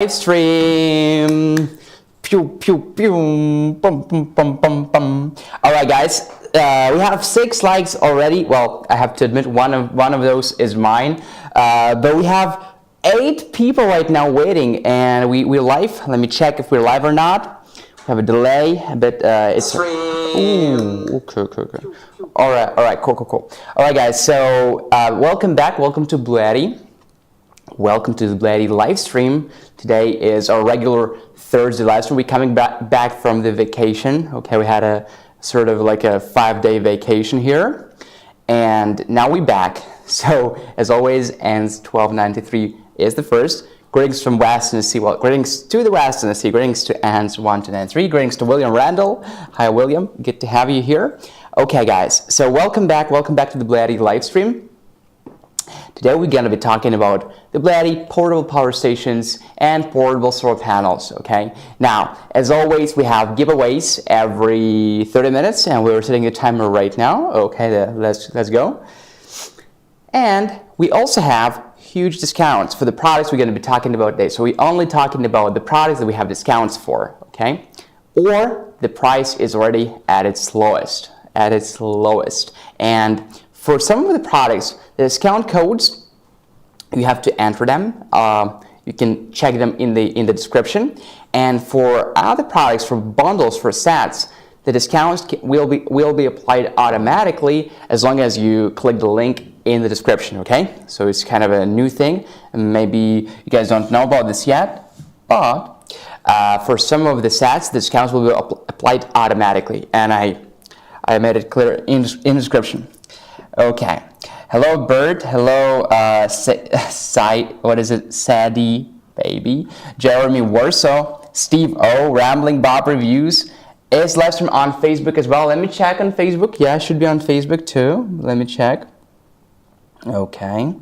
Live stream. Pew pew pew. Bum bum bum bum bum. All right, guys. We have 6 likes already. Well, I have to admit one of those is mine. But we have 8 people right now waiting, and we're live. Let me check if we're live or not. We have a delay, but it's. Ooh, okay. All right, cool. All right, guys. So welcome back. Welcome to BLUETTI. Welcome to the BLUETTI live stream. Today is our regular Thursday live stream. We're coming back from the vacation. Okay, we had a sort of like a 5-day vacation here, and now we're back. So as always, ends 1293 is the first. Greetings from West Tennessee. Well, greetings to the West Tennessee. Greetings to ends 1293. Greetings to William Randall. Hi, William. Good to have you here. Okay, guys. So welcome back. Welcome back to the BLUETTI live stream. Today we're going to be talking about the BLUETTI portable power stations and portable solar panels, okay? Now, as always, we have giveaways every 30 minutes, and we're setting a timer right now. Okay, let's go. And we also have huge discounts for the products we're going to be talking about today. So we're only talking about the products that we have discounts for, okay? Or the price is already at its lowest, And for some of the products, the discount codes, you have to enter them. You can check them in the description. And for other products, for bundles, for sets, the discounts will be applied automatically as long as you click the link in the description. Okay, so it's kind of a new thing. And maybe you guys don't know about this yet, but for some of the sets, the discounts will be applied automatically. And I made it clear in the description. Okay. Hello, Bert. Hello, Sadie Baby, Jeremy Warsaw, Steve O, Rambling Bob Reviews. Is live stream on Facebook as well? Let me check on Facebook. Yeah, it should be on Facebook too. Let me check. Okay.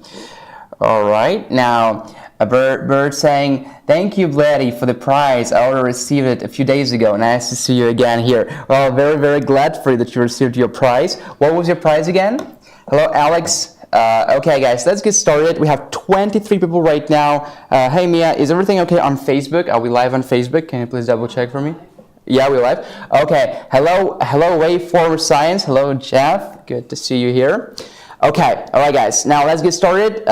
All right. Now, Bert saying, thank you, BLUETTI, for the prize. I already received it a few days ago. Nice to see you again here. Well, very, very glad for you that you received your prize. What was your prize again? Hello, Alex. Okay, guys, let's get started. We have 23 people right now. Hey, Mia, is everything okay on Facebook? Are we live on Facebook? Can you please double check for me? Yeah, we're live. Okay. Hello, Waveform Science. Hello, Jeff. Good to see you here. Okay. All right, guys. Now let's get started.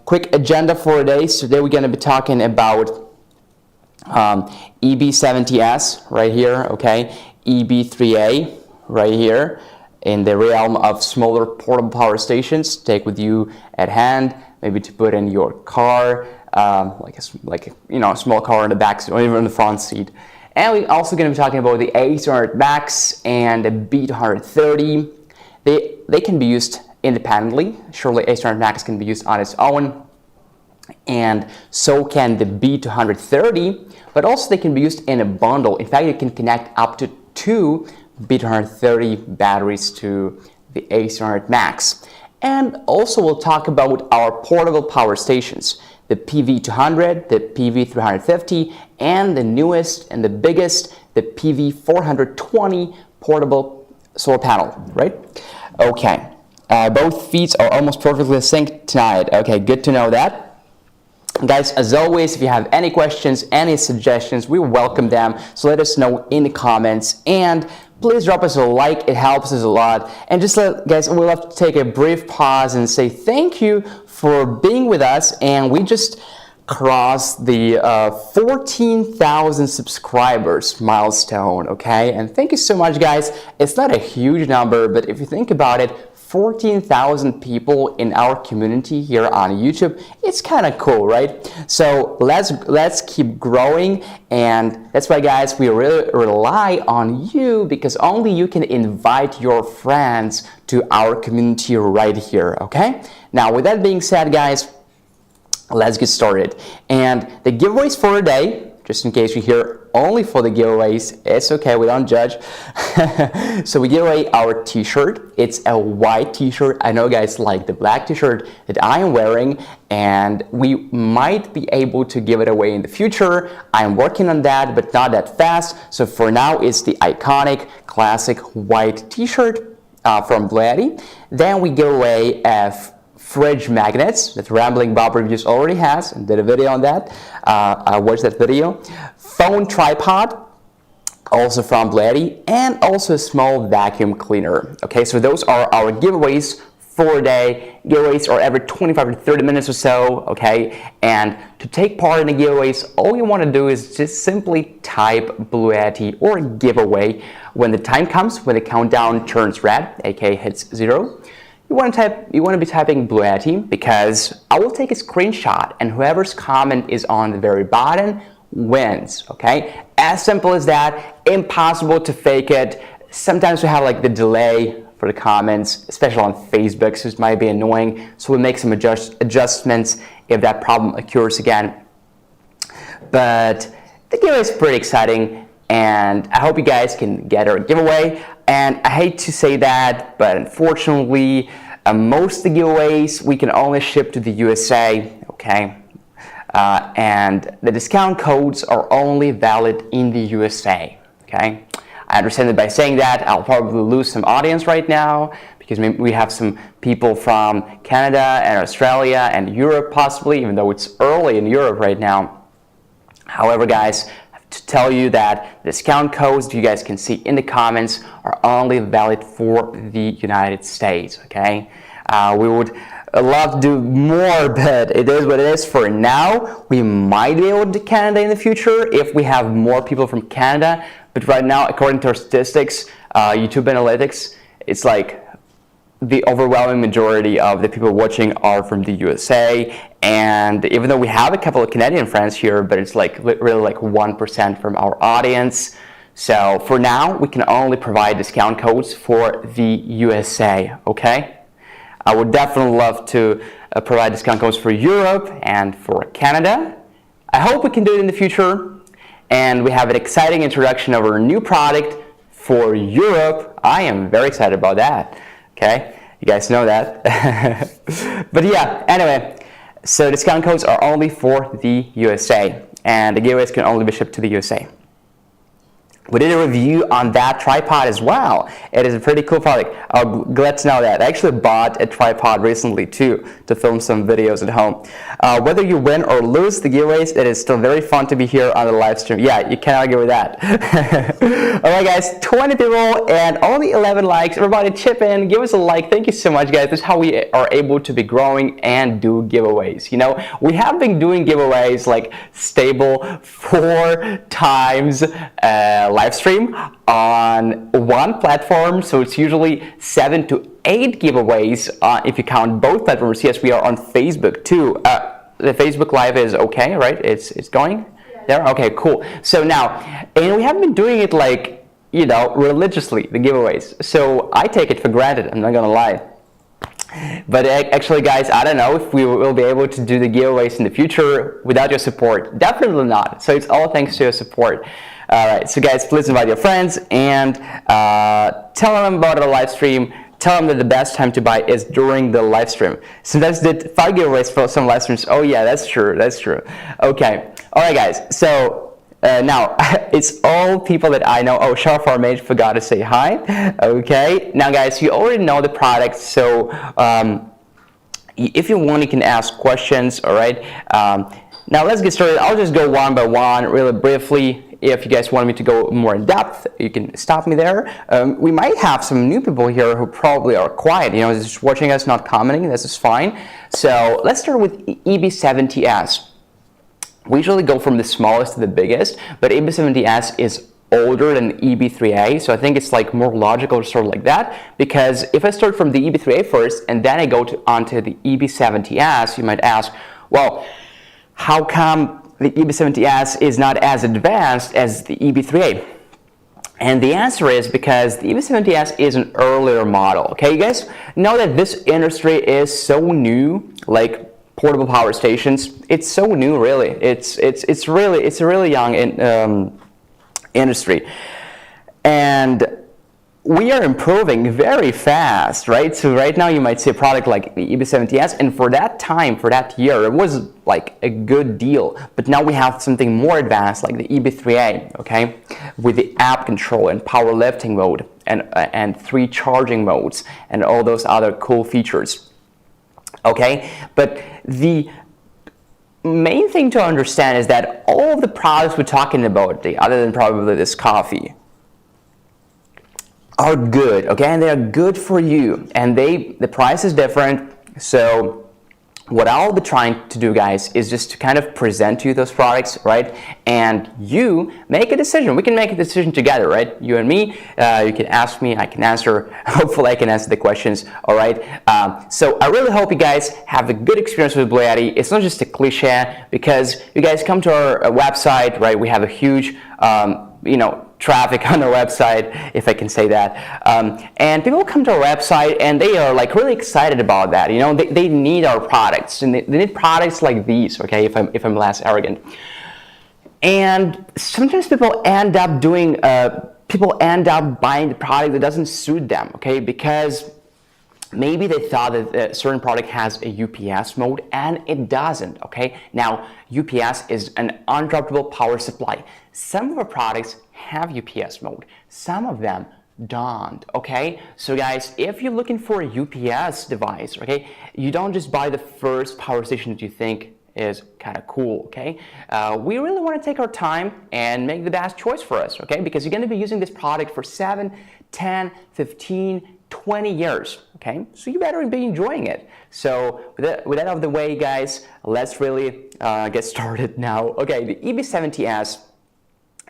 Quick agenda for today. So today we're going to be talking about EB70S right here. Okay. EB3A right here. In the realm of smaller portable power stations, take with you at hand, maybe to put in your car, like a small car in the back seat or even in the front seat. And we're also going to be talking about the A200 Max and the B230. They can be used independently. Surely A200 Max can be used on its own, and so can the B230. But also they can be used in a bundle. In fact, you can connect up to 2 B230 batteries to the A200 Max. And also we'll talk about our portable power stations, the PV200, the PV350, and the newest and the biggest, the PV420 portable solar panel, right? Okay, both feeds are almost perfectly synced tonight. Okay, good to know that. Guys, as always, if you have any questions, any suggestions, we welcome them. So let us know in the comments, and please drop us a like. It helps us a lot. And just guys, we'll have to take a brief pause and say thank you for being with us. And we just crossed the 14,000 subscribers milestone, okay? And thank you so much, guys. It's not a huge number, but if you think about it, 14,000 people in our community here on YouTube. It's kind of cool, right? So let's keep growing, and that's why, guys, we really rely on you, because only you can invite your friends to our community right here, okay? Now, with that being said, guys, let's get started. And the giveaways for today, just in case you're here only for the giveaways, it's okay, we don't judge. So we give away our t-shirt. It's a white t-shirt. I know guys like the black t-shirt that I am wearing, and we might be able to give it away in the future. I'm working on that, but not that fast. So for now, it's the iconic classic white t-shirt from BLUETTI. Then we give away a fridge magnets that Rambling Bob Reviews already has and did a video on that. I watched that video. Phone tripod, also from BLUETTI, and also a small vacuum cleaner. Okay, so those are our giveaways for a day. Giveaways are every 25 to 30 minutes or so, okay? And to take part in the giveaways, all you want to do is just simply type BLUETTI or giveaway. When the time comes, when the countdown turns red, aka hits 0, you want to be typing BLUETTI, because I will take a screenshot, and whoever's comment is on the very bottom wins, okay? As simple as that. Impossible to fake it. Sometimes we have like the delay for the comments, especially on Facebook, so it might be annoying. So we'll make some adjustments if that problem occurs again. But the giveaway is pretty exciting, and I hope you guys can get our giveaway. And I hate to say that, but unfortunately, most of the giveaways we can only ship to the USA, okay? And the discount codes are only valid in the USA, okay? I understand that by saying that, I'll probably lose some audience right now, because maybe we have some people from Canada and Australia and Europe possibly, even though it's early in Europe right now. However, guys, I have to tell you that discount codes that you guys can see in the comments are only valid for the United States, okay? We would love to do more, but it is what it is for now. We might be able to do Canada in the future if we have more people from Canada. But right now, according to our statistics, YouTube analytics, it's like the overwhelming majority of the people watching are from the USA. And even though we have a couple of Canadian friends here, but it's like really like 1% from our audience. So for now, we can only provide discount codes for the USA, okay? I would definitely love to provide discount codes for Europe and for Canada. I hope we can do it in the future. And we have an exciting introduction of our new product for Europe. I am very excited about that, okay? You guys know that. But yeah, anyway, so discount codes are only for the USA, and the giveaways can only be shipped to the USA. We did a review on that tripod as well. It is a pretty cool product. I'm glad to know that. I actually bought a tripod recently too to film some videos at home. Whether you win or lose the giveaways, it is still very fun to be here on the live stream. Yeah, you can't argue with that. Alright guys, 20 people and only 11 likes. Everybody chip in, give us a like. Thank you so much, guys. This is how we are able to be growing and do giveaways. You know, we have been doing giveaways like stable 4 times live stream on one platform, so it's usually 7 to 8 giveaways if you count both platforms. Yes, we are on Facebook too. The Facebook Live is okay, right? It's going there. Okay, cool. So now, and we haven't been doing it like, you know, religiously, the giveaways. So I take it for granted. I'm not gonna lie. But actually, guys, I don't know if we will be able to do the giveaways in the future without your support. Definitely not. So it's all thanks to your support. Alright, so guys, please invite your friends and tell them about the live stream. Tell them that the best time to buy is during the live stream. Sometimes did 5 giveaways for some live streams. Oh yeah, that's true, that's true. Okay, alright guys, so now it's all people that I know. Oh, Sharfar Mage forgot to say hi. Okay, now guys, you already know the product, so if you want, you can ask questions, alright? Now let's get started. I'll just go one by one really briefly. If you guys want me to go more in depth, you can stop me there. We might have some new people here who probably are quiet, you know, just watching us, not commenting. This is fine. So let's start with EB70S. We usually go from the smallest to the biggest, but EB70S is older than EB3A, so I think it's like more logical to start like that, because if I start from the EB3A first and then I go onto the EB70S, you might ask, well, how come the EB70S is not as advanced as the EB3A? And the answer is because the EB70S is an earlier model. Okay, you guys know that this industry is so new, like portable power stations. It's so new, really. It's a really young industry, and we are improving very fast, right? So right now you might see a product like the EB70S, and for that time, for that year, it was like a good deal. But now we have something more advanced like the EB3A, okay? With the app control and powerlifting mode and 3 charging modes and all those other cool features. okay? But the main thing to understand is that all of the products we're talking about, other than probably this coffee, are good, okay? And they are good for you, and the price is different. So what I'll be trying to do, guys, is just to kind of present to you those products, right? And you make a decision. We can make a decision together, right? You and me. You can ask me, I can answer. Hopefully I can answer the questions, all right? So I really hope you guys have a good experience with BLUETTI. It's not just a cliche, because you guys come to our website, right? We have a huge, traffic on our website, if I can say that. And people come to our website and they are like really excited about that. They need our products, and they need products like these, okay, if I'm less arrogant. And sometimes people end up buying the product that doesn't suit them, okay, because maybe they thought that a certain product has a UPS mode, and it doesn't, okay? Now, UPS is an uninterruptible power supply. Some of our products have UPS mode. Some of them don't, okay? So guys, if you're looking for a UPS device, okay, you don't just buy the first power station that you think is kind of cool, okay? We really want to take our time and make the best choice for us, okay? Because you're going to be using this product for 7, 10, 15, 20 years, okay? So you better be enjoying it. So with that out of the way, guys, let's really get started now. Okay, the EB70S,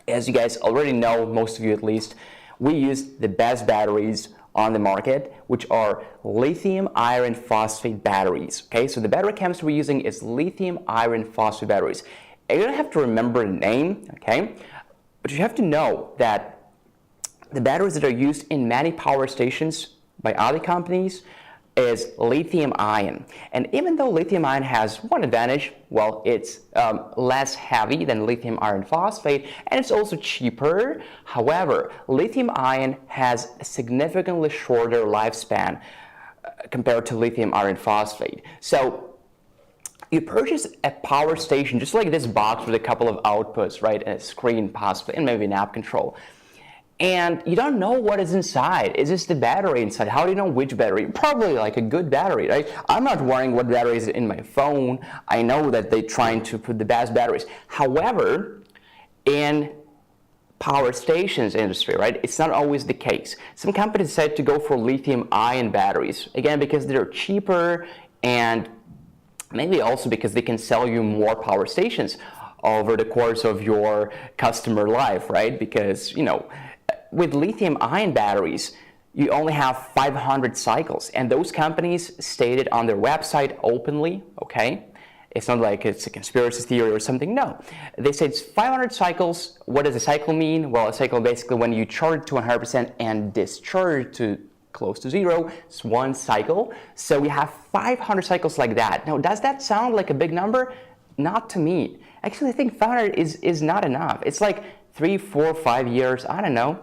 as you guys already know, most of you at least, we use the best batteries on the market, which are lithium iron phosphate batteries, okay? So the battery chemistry we're using is lithium iron phosphate batteries. And you don't have to remember the name, okay? But you have to know that the batteries that are used in many power stations by other companies is lithium ion. And even though lithium ion has one advantage, well, it's less heavy than lithium iron phosphate, and it's also cheaper. However, lithium ion has a significantly shorter lifespan compared to lithium iron phosphate. So you purchase a power station just like this box with a couple of outputs, right, and a screen possibly, and maybe an app control. And you don't know what is inside. Is this the battery inside? How do you know which battery? Probably like a good battery, right? I'm not worrying what battery is in my phone. I know that they're trying to put the best batteries. However, in power stations industry, right, it's not always the case. Some companies decide to go for lithium-ion batteries, again, because they're cheaper, and maybe also because they can sell you more power stations over the course of your customer life, right? Because, with lithium-ion batteries, you only have 500 cycles, and those companies stated on their website openly, okay? It's not like it's a conspiracy theory or something, no. They say it's 500 cycles. What does a cycle mean? Well, a cycle basically when you charge to 100% and discharge to close to zero, it's one cycle. So we have 500 cycles like that. Now, does that sound like a big number? Not to me. Actually, I think 500 is not enough. It's like 3, 4, 5 years, I don't know.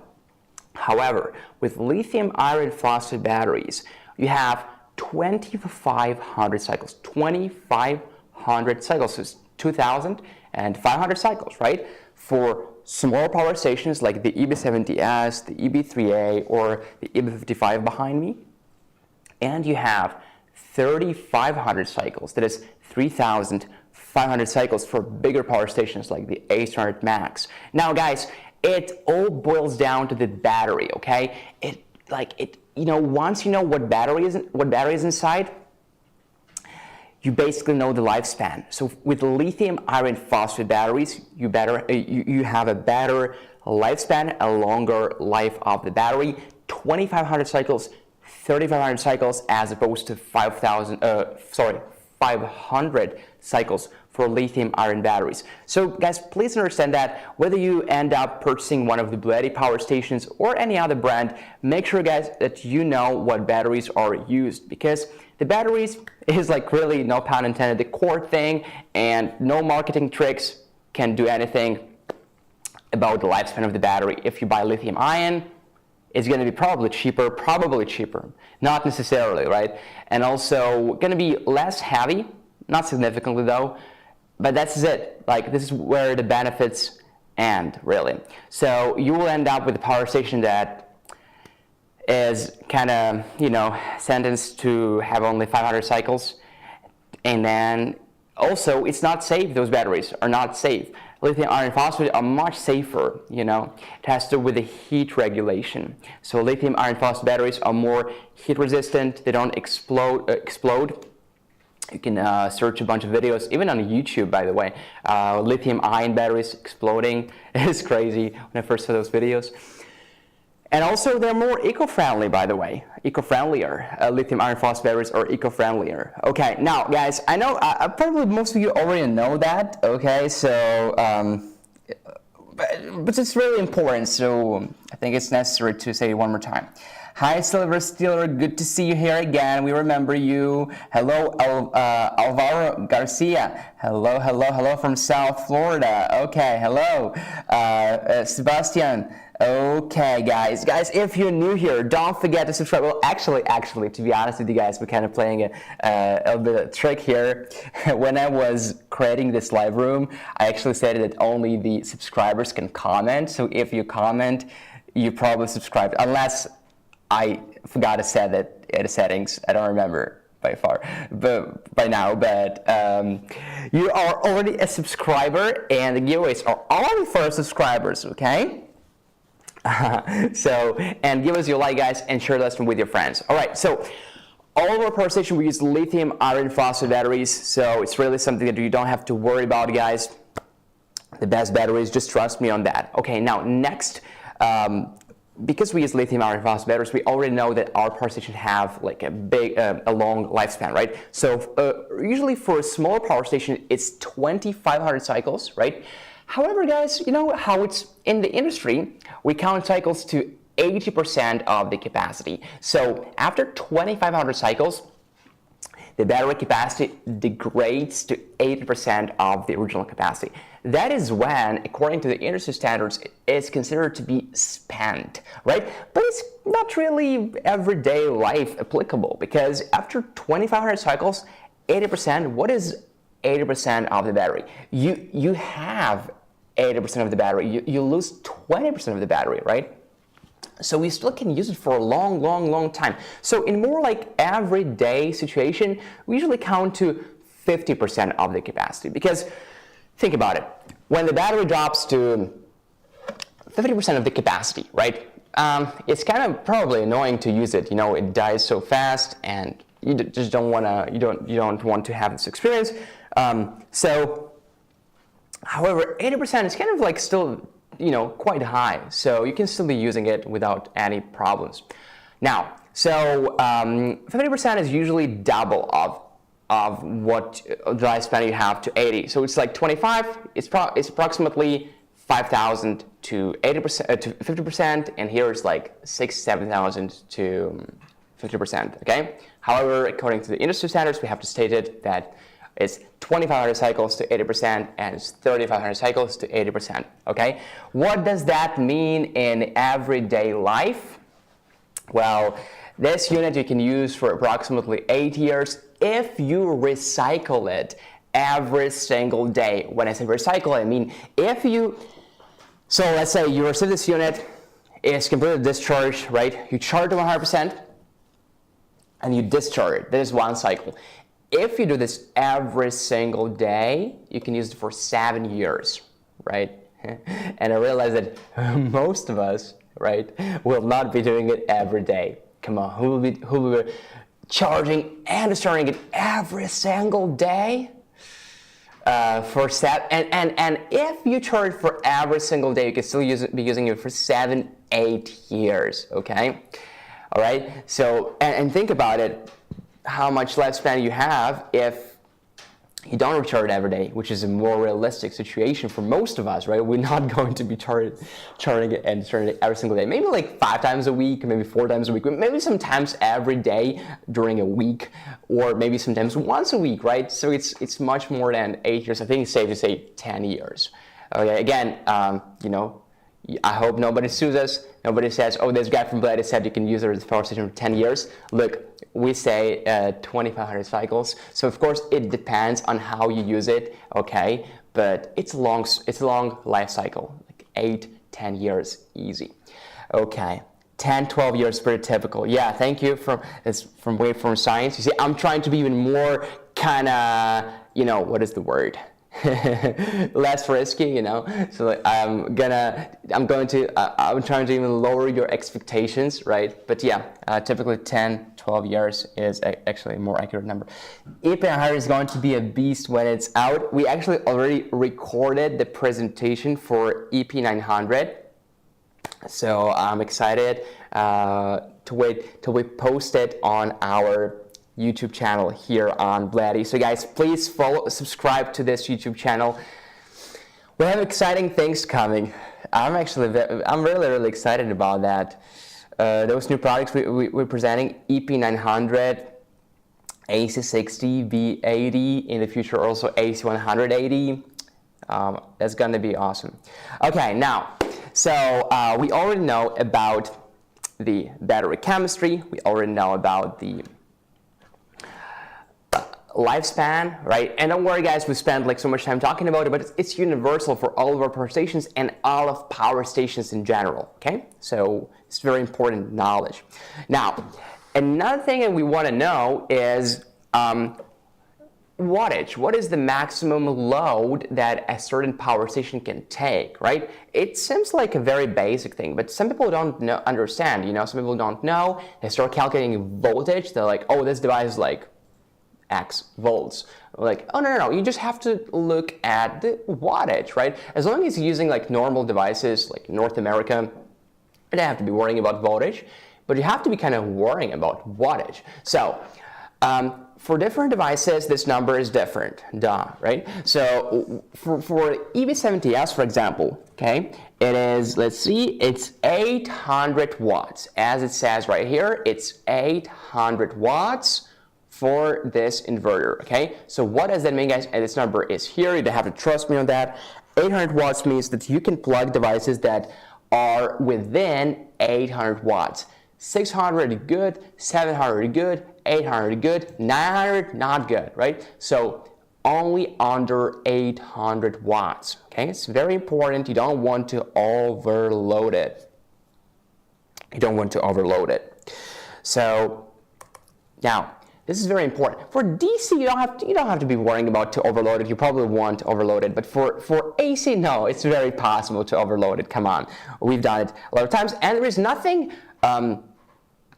However, with lithium iron phosphate batteries, you have 2,500 cycles. 2,500 cycles, so it's 2,500 cycles, right? For small power stations like the EB70S, the EB3A, or the EB55 behind me. And you have 3,500 cycles, that is 3,500 cycles for bigger power stations like the A100 Max. Now, guys, it all boils down to the battery, okay? Once you know what battery is inside, you basically know the lifespan. So with lithium iron phosphate batteries, you have a better lifespan, a longer life of the battery, 2,500 cycles, 3,500 cycles, as opposed to 500 cycles for lithium iron batteries. So guys, please understand that whether you end up purchasing one of the BLUETTI power stations or any other brand, make sure, guys, that you know what batteries are used, because the batteries is like, really, no pun intended, the core thing, and no marketing tricks can do anything about the lifespan of the battery. If you buy lithium ion, it's going to be probably cheaper, not necessarily, right? And also going to be less heavy, not significantly though, but that's it. Like, this is where the benefits end, really. So you will end up with a power station that is kind of, sentenced to have only 500 cycles. And then also, it's not safe. Those batteries are not safe. Lithium iron phosphate are much safer, you know. It has to do with the heat regulation. So lithium iron phosphate batteries are more heat resistant. They don't explode. You can search a bunch of videos, even on YouTube, by the way. Lithium ion batteries exploding is crazy when I first saw those videos. And also, they're more eco-friendly, by the way. Eco-friendlier. Lithium iron phosphate batteries are eco-friendlier. Okay, now, guys, I know probably most of you already know that. Okay, so, but it's really important, so I think it's necessary to say it one more time. Hi, Silver Stealer. Good to see you here again. We remember you. Hello, Alvaro Garcia. Hello from South Florida. Okay, hello. Sebastian. Okay, guys, if you're new here, don't forget to subscribe. Well, actually, to be honest with you guys, we're kind of playing a little bit of a trick here. When I was creating this live room, I actually said that only the subscribers can comment. So if you comment, you probably subscribed, unless I forgot to set that in the settings. I don't remember by now, but you are already a subscriber, and the giveaways are only for subscribers. Okay. And give us your like, guys, and share this with your friends. All right, so all of our power station, we use lithium iron phosphate batteries, so it's really something that you don't have to worry about, guys. The best batteries, just trust me on that. Okay, now next, because we use lithium iron phosphate batteries, we already know that our power station have like a long lifespan, right? So usually for a smaller power station, it's 2,500 cycles, right? However, guys, you know how it's in the industry, we count cycles to 80% of the capacity. So after 2,500 cycles, the battery capacity degrades to 80% of the original capacity. That is when, according to the industry standards, it's considered to be spent, right? But it's not really everyday life applicable, because after 2,500 cycles, 80%, what is 80% of the battery? You have 80% of the battery. You lose 20% of the battery, right? So we still can use it for a long time. So in more like everyday situation, we usually count to 50% of the capacity, because think about it. When the battery drops to 50% of the capacity, right? It's kind of probably annoying to use it. You know, it dies so fast, and you just don't wanna. You don't want to have this experience. However, 80% is kind of like still, you know, quite high. So you can still be using it without any problems. Now, so 50% is usually double of what the lifespan you have to 80. So it's like 25. It's approximately 5,000 to 80% to 50%, and here it's like 7,000 to 50%. Okay. However, according to the industry standards, we have to state it that it's 2,500 cycles to 80%, and it's 3,500 cycles to 80%, okay? What does that mean in everyday life? Well, this unit you can use for approximately 8 years if you recycle it every single day. When I say recycle, I mean so let's say you receive this unit, it's completely discharged, right? You charge it 100%, and you discharge it. This is one cycle. If you do this every single day, you can use it for 7 years, right? And I realize that most of us, right, will not be doing it every day. Come on, who will be charging and discharging it every single day? For 7, and if you charge for every single day, you can still be using it for 7-8 years, okay? All right, so, and think about it, how much lifespan you have if you don't recharge every day, which is a more realistic situation for most of us, right? We're not going to be charging it and turning it every single day. Maybe like 5 times a week, maybe 4 times a week, maybe sometimes every day during a week, or maybe sometimes once a week, right? So it's much more than 8 years. I think it's safe to say 10 years. Okay, again, you know, I hope nobody sues us. Nobody says, oh, this guy from BLUETTI said you can use it as a power station for 10 years. Look, we say 2,500 cycles. So of course it depends on how you use it, okay? But it's a long life cycle, like 8-10 years easy. Okay, 10-12 years pretty typical. Yeah, thank you from Waveform Science. You see, I'm trying to be even more kind of, you know, what is the word? Less risky, you know. So I'm trying to even lower your expectations, right? But yeah, typically 10-12 years is actually a more accurate number. EP900 is going to be a beast when it's out. We actually already recorded the presentation for EP900, so I'm excited to wait till we post it on our YouTube channel here on BLUETTI. So guys, please subscribe to this YouTube channel. We have exciting things coming. I'm really excited about that. Those new products we're presenting, EP900, AC60, B80, in the future also AC180. That's gonna be awesome. Okay, now, so we already know about the battery chemistry. We already know about the lifespan, right? And don't worry guys, we spent like so much time talking about it, but it's universal for all of our power stations and all of power stations in general, okay? So it's very important knowledge. Now, another thing that we want to know is wattage. What is the maximum load that a certain power station can take, right? It seems like a very basic thing, but some people don't understand, you know, some people don't know. They start calculating voltage. They're like, oh, this device is like X volts. Like, oh, no, you just have to look at the wattage, right? As long as you're using like normal devices, like North America, you don't have to be worrying about voltage, but you have to be kind of worrying about wattage. So, for different devices, this number is different, right? So, for EB70S, for example, okay, it is, let's see, it's 800 watts. As it says right here, it's 800 watts for this inverter, okay? So what does that mean, guys? And this number is here. You don't have to trust me on that. 800 watts means that you can plug devices that are within 800 watts. 600 good, 700 good, 800 good, 900 not good, right? So only under 800 watts, okay? It's very important. You don't want to overload it. You don't want to overload it. So now, this is very important. For DC, you don't have to be worrying about to overload it. You probably want to overload it, but for AC, no, it's very possible to overload it. Come on, we've done it a lot of times, and there is nothing,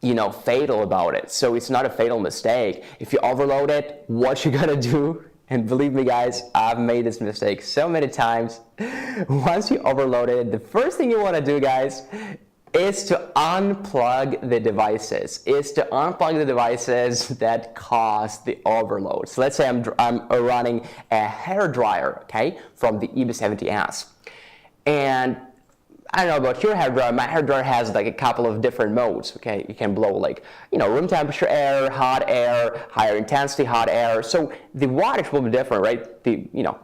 you know, fatal about it. So it's not a fatal mistake. If you overload it, what you're gonna do? And believe me, guys, I've made this mistake so many times. Once you overload it, the first thing you want to do, guys, is to unplug the devices, that cause the overload. So let's say I'm running a hair dryer, okay, from the EB70S. And I don't know about your hair dryer, my hair dryer has like a couple of different modes, okay? You can blow like, you know, room temperature air, hot air, higher intensity hot air. So the wattage will be different, right? You know,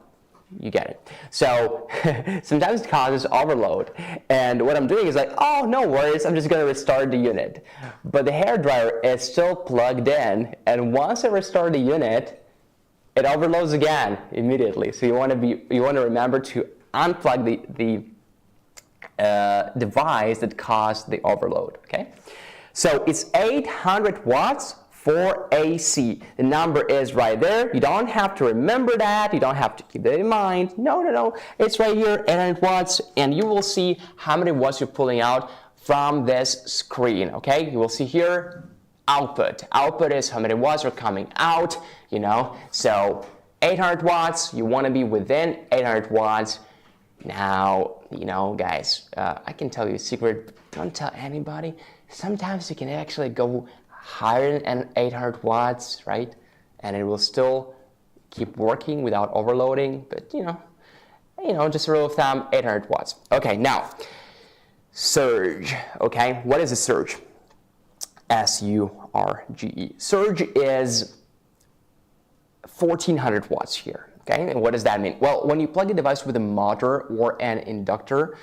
you get it. So sometimes it causes overload, and what I'm doing is like, oh, no worries, I'm just going to restart the unit. But the hair dryer is still plugged in, and once I restart the unit, it overloads again immediately. So you want to remember to unplug the device that caused the overload. Okay, so it's 800 watts. For AC, the number is right there. You don't have to remember that. You don't have to keep that in mind. No. It's right here, 800 watts, and you will see how many watts you're pulling out from this screen, okay? You will see here, output. Output is how many watts are coming out, you know? So 800 watts, you want to be within 800 watts. Now, you know, guys, I can tell you a secret. Don't tell anybody. Sometimes you can actually go higher than 800 watts, right? And it will still keep working without overloading, but you know, just a rule of thumb, 800 watts. Okay, now, surge, okay? What is a surge? S-U-R-G-E. Surge is 1400 watts here, okay? And what does that mean? Well, when you plug a device with a motor or an inductor,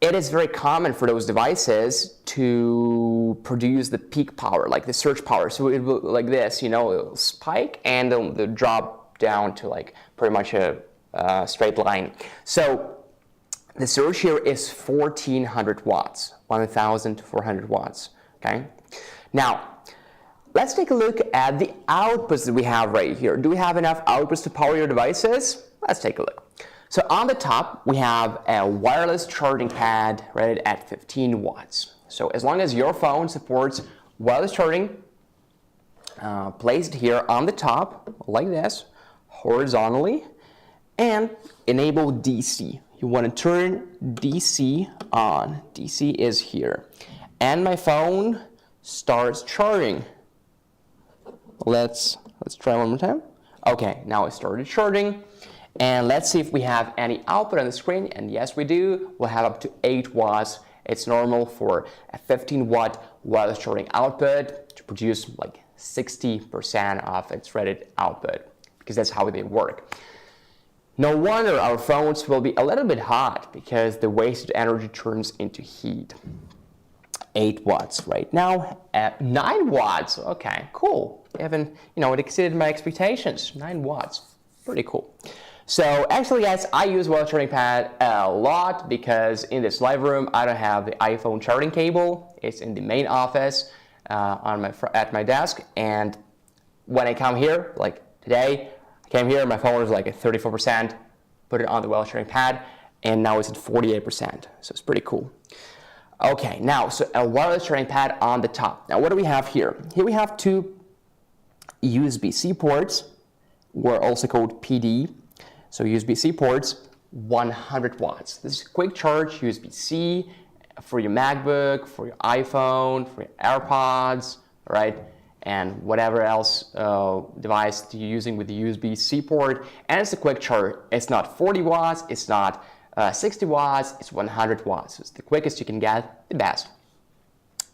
it is very common for those devices to produce the peak power, like the surge power. So it will, like this, you know, it will spike and it'll drop down to like pretty much a straight line. So the surge here is 1400 watts, 1400 watts, okay? Now, let's take a look at the outputs that we have right here. Do we have enough outputs to power your devices? Let's take a look. So on the top, we have a wireless charging pad rated at 15 watts. So as long as your phone supports wireless charging, place it here on the top, like this, horizontally, and enable DC. You want to turn DC on. DC is here. And my phone starts charging. Let's try one more time. Okay, now it started charging. And let's see if we have any output on the screen. And yes, we do. We'll have up to 8 watts. It's normal for a 15-watt wireless charging output to produce like 60% of its rated output, because that's how they work. No wonder our phones will be a little bit hot, because the wasted energy turns into heat. 8 watts right now. At 9 watts. Okay, cool. Even, it exceeded my expectations. 9 watts. Pretty cool. So actually, guys, I use wireless charging pad a lot, because in this live room I don't have the iPhone charging cable. It's in the main office at my desk, and when I come here, like today, I came here, my phone was like at 34%, put it on the wireless charging pad, and now it's at 48%. So it's pretty cool. Okay, now, so a wireless charging pad on the top. Now, what do we have here? Here we have 2 USB-C ports, or also called PD. So USB-C ports, 100 watts. This is quick charge USB-C for your MacBook, for your iPhone, for your AirPods, right? And whatever else device you're using with the USB-C port. And it's a quick charge. It's not 40 watts, it's not 60 watts, it's 100 watts. So it's the quickest you can get, the best.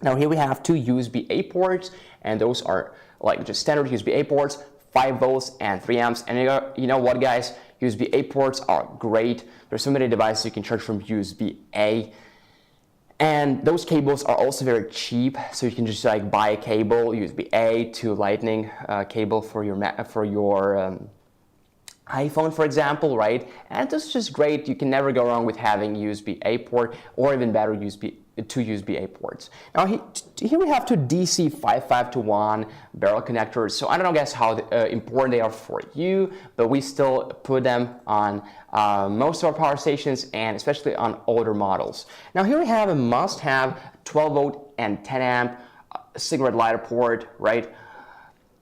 Now here we have 2 USB-A ports, and those are like just standard USB-A ports, 5 volts and 3 amps. And you know what, guys? USB-A ports are great. There's so many devices you can charge from USB-A. And those cables are also very cheap, so you can just like buy a cable, USB-A to Lightning cable for your iPhone, for example, right? And that's just great. You can never go wrong with having USB-A port, or even better, 2 USB-A ports. Now here we have 2 DC 55-to-1 barrel connectors. So I don't know, guys, how important they are for you, but we still put them on most of our power stations, and especially on older models. Now here we have a must-have 12-volt and 10-amp cigarette lighter port, right?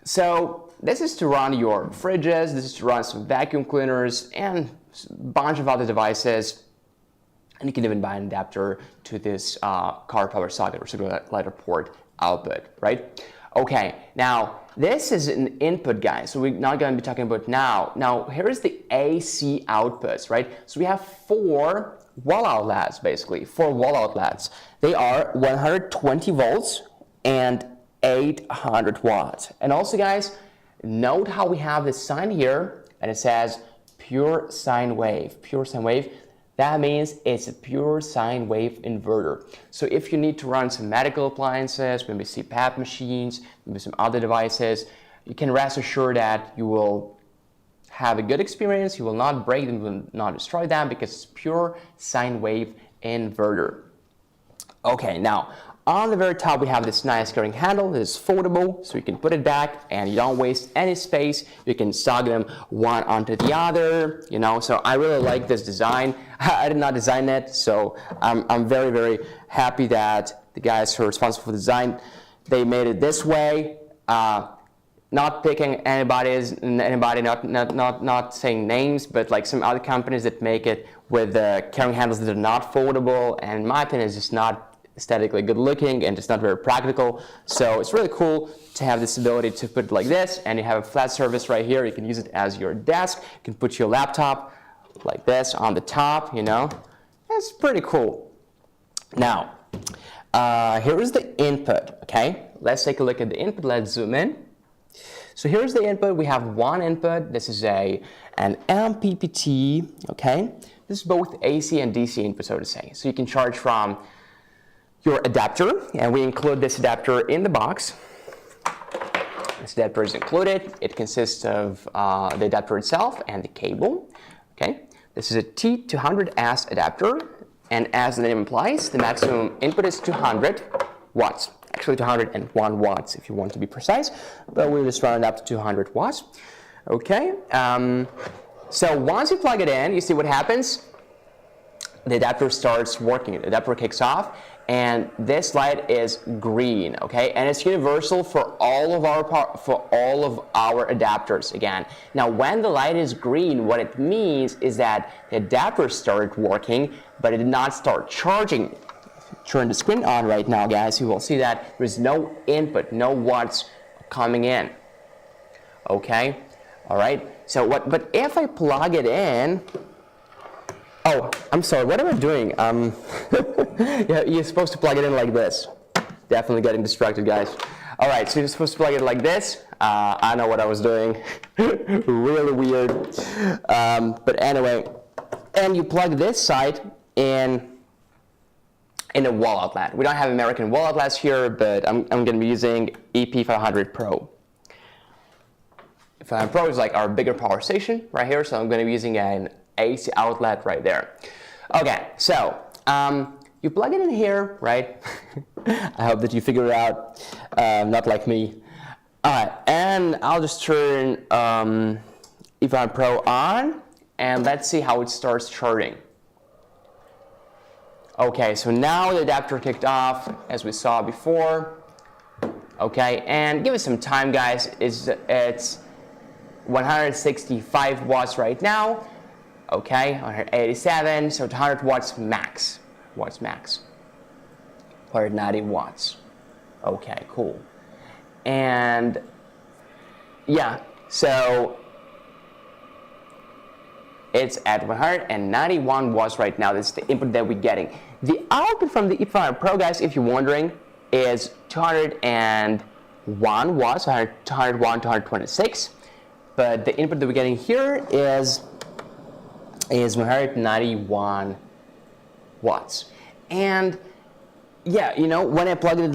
So this is to run your fridges, this is to run some vacuum cleaners, and a bunch of other devices. And you can even buy an adapter to this car power socket or cigarette lighter port output, right? Okay, now this is an input, guys, so we're not going to be talking about now. Now here's the AC outputs, right? So we have 4 wall outlets, basically, 4 wall outlets. They are 120 volts and 800 watts. And also, guys, note how we have this sign here, and it says pure sine wave. Pure sine wave. That means it's a pure sine wave inverter. So if you need to run some medical appliances, maybe CPAP machines, maybe some other devices, you can rest assured that you will have a good experience. You will not break them, you will not destroy them, because it's pure sine wave inverter. Okay, now on the very top we have this nice carrying handle that is foldable, so you can put it back and you don't waste any space. You can stock them one onto the other, so I really like this design. I did not design it, so I'm very, very happy that the guys who are responsible for the design, they made it this way. Not picking anybody, not saying names, but like some other companies that make it with carrying handles that are not foldable, and in my opinion it's just not aesthetically good looking and just not very practical. So it's really cool to have this ability to put it like this, and you have a flat surface right here. You can use it as your desk. You can put your laptop like this on the top, It's pretty cool. Now, here is the input, okay? Let's take a look at the input. Let's zoom in. So here's the input. We have one input. This is an MPPT, okay? This is both AC and DC input, so to say. So you can charge from your adapter, and we include this adapter in the box. This adapter is included. It consists of the adapter itself and the cable, okay? This is a T200S adapter, and as the name implies, the maximum input is 200 watts. actually 201 watts if you want to be precise, but we'll just round it up to 200 watts. Okay, so once you plug it in, you see what happens? The adapter starts working, the adapter kicks off, and this light is green, okay? And it's universal for all of our adapters again. Now, when the light is green, what it means is that the adapter started working, but it did not start charging. Turn the screen on right now, guys, you will see that there's no input, no watts coming in. Okay, all right. So but if I plug it in, oh, I'm sorry, what am I doing? Yeah, you're supposed to plug it in like this. Definitely getting distracted, guys. All right, so you're supposed to plug it like this. I know what I was doing. Really weird. But anyway, and you plug this side in a wall outlet. We don't have American wall outlets here, but I'm going to be using EP500 Pro. 500 Pro is like our bigger power station right here, so I'm going to be using an AC outlet right there. Okay, so you plug it in here, right? I hope that you figure it out, not like me. All right, and I'll just turn EP500 Pro on, and let's see how it starts charging. Okay, so now the adapter kicked off, as we saw before. Okay, and give it some time, guys. It's 165 watts right now. Okay, 187, so 200 watts max. 190 watts. Okay, cool. And yeah, so it's at 191 watts right now. That's the input that we're getting. The output from the EP500 Pro, guys, if you're wondering, is 201 watts, 201, 226. But the input that we're getting here is 191 watts. And yeah, you know, when I plug it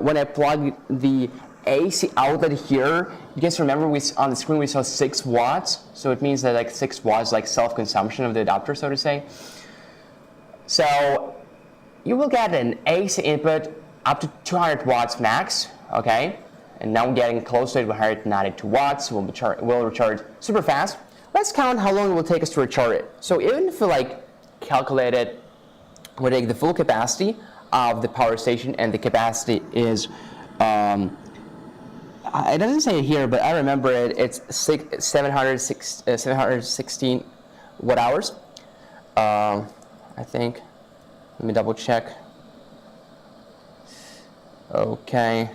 when I plug the AC outlet here, you guys remember on the screen we saw 6 watts, so it means that like 6 watts like self-consumption of the adapter, so to say. So you will get an AC input up to 200 watts max, okay? And now we're getting close to 192 watts. We'll recharge super fast. Let's count how long it will take us to recharge it. So even if we like calculate it, we take the full capacity of the power station, and the capacity is it doesn't say it here, but I remember it. It's 716 watt hours. I think. Let me double check. Okay.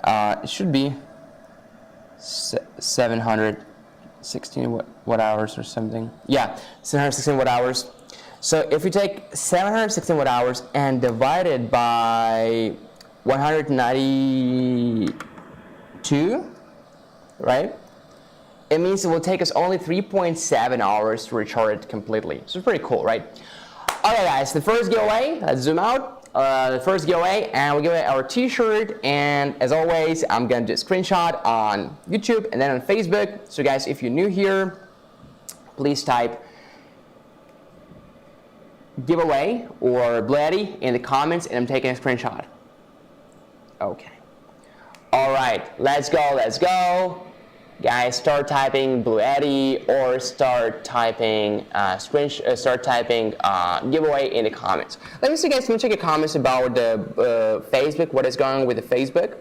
It should be 716 watt hours or something. Yeah, 716 watt hours. So if you take 716 watt hours and divide it by 192, right? It means it will take us only 3.7 hours to recharge it completely. So it's pretty cool, right? Okay, guys, the first giveaway, let's zoom out. The first giveaway, and we'll give away our t-shirt, and as always, I'm going to do a screenshot on YouTube and then on Facebook. So guys, if you're new here, please type giveaway or BLUETTI in the comments, and I'm taking a screenshot. Okay. All right, let's go. Guys, start typing BLUETTI or start typing giveaway in the comments. Let me see, guys. Let me check your comments about the Facebook. What is going on with the Facebook?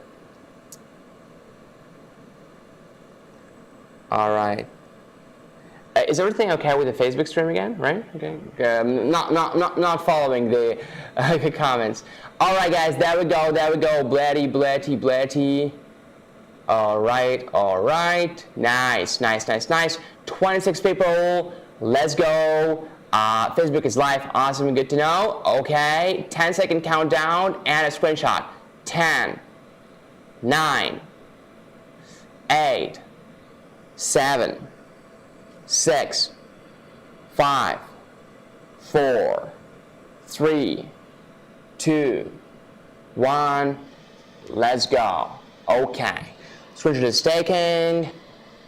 All right. Is everything okay with the Facebook stream again? Right? Okay. Not following the comments. All right, guys. There we go. BLUETTI. All right. Nice. 26 people. Let's go. Facebook is live. Awesome and good to know. Okay. 10-second countdown and a screenshot. 10, 9, 8, 7, 6, 5, 4, 3, 2, 1. Let's go. Okay. Screenshot is taken,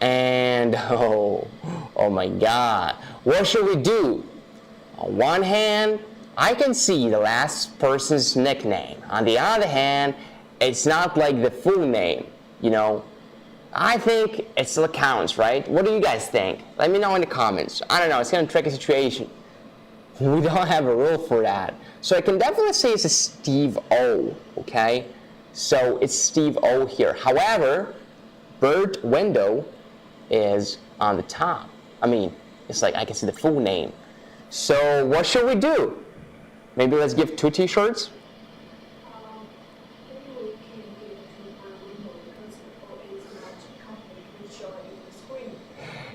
and oh my God, what should we do? On one hand, I can see the last person's nickname. On the other hand, it's not like the full name, you know. I think it still counts, right? What do you guys think? Let me know in the comments. I don't know, it's kind of a tricky situation. We don't have a rule for that. So I can definitely say it's a Steve O, okay? So it's Steve O here. However, Bert Window is on the top. I mean, it's like I can see the full name. So what should we do? Maybe let's give 2 t-shirts?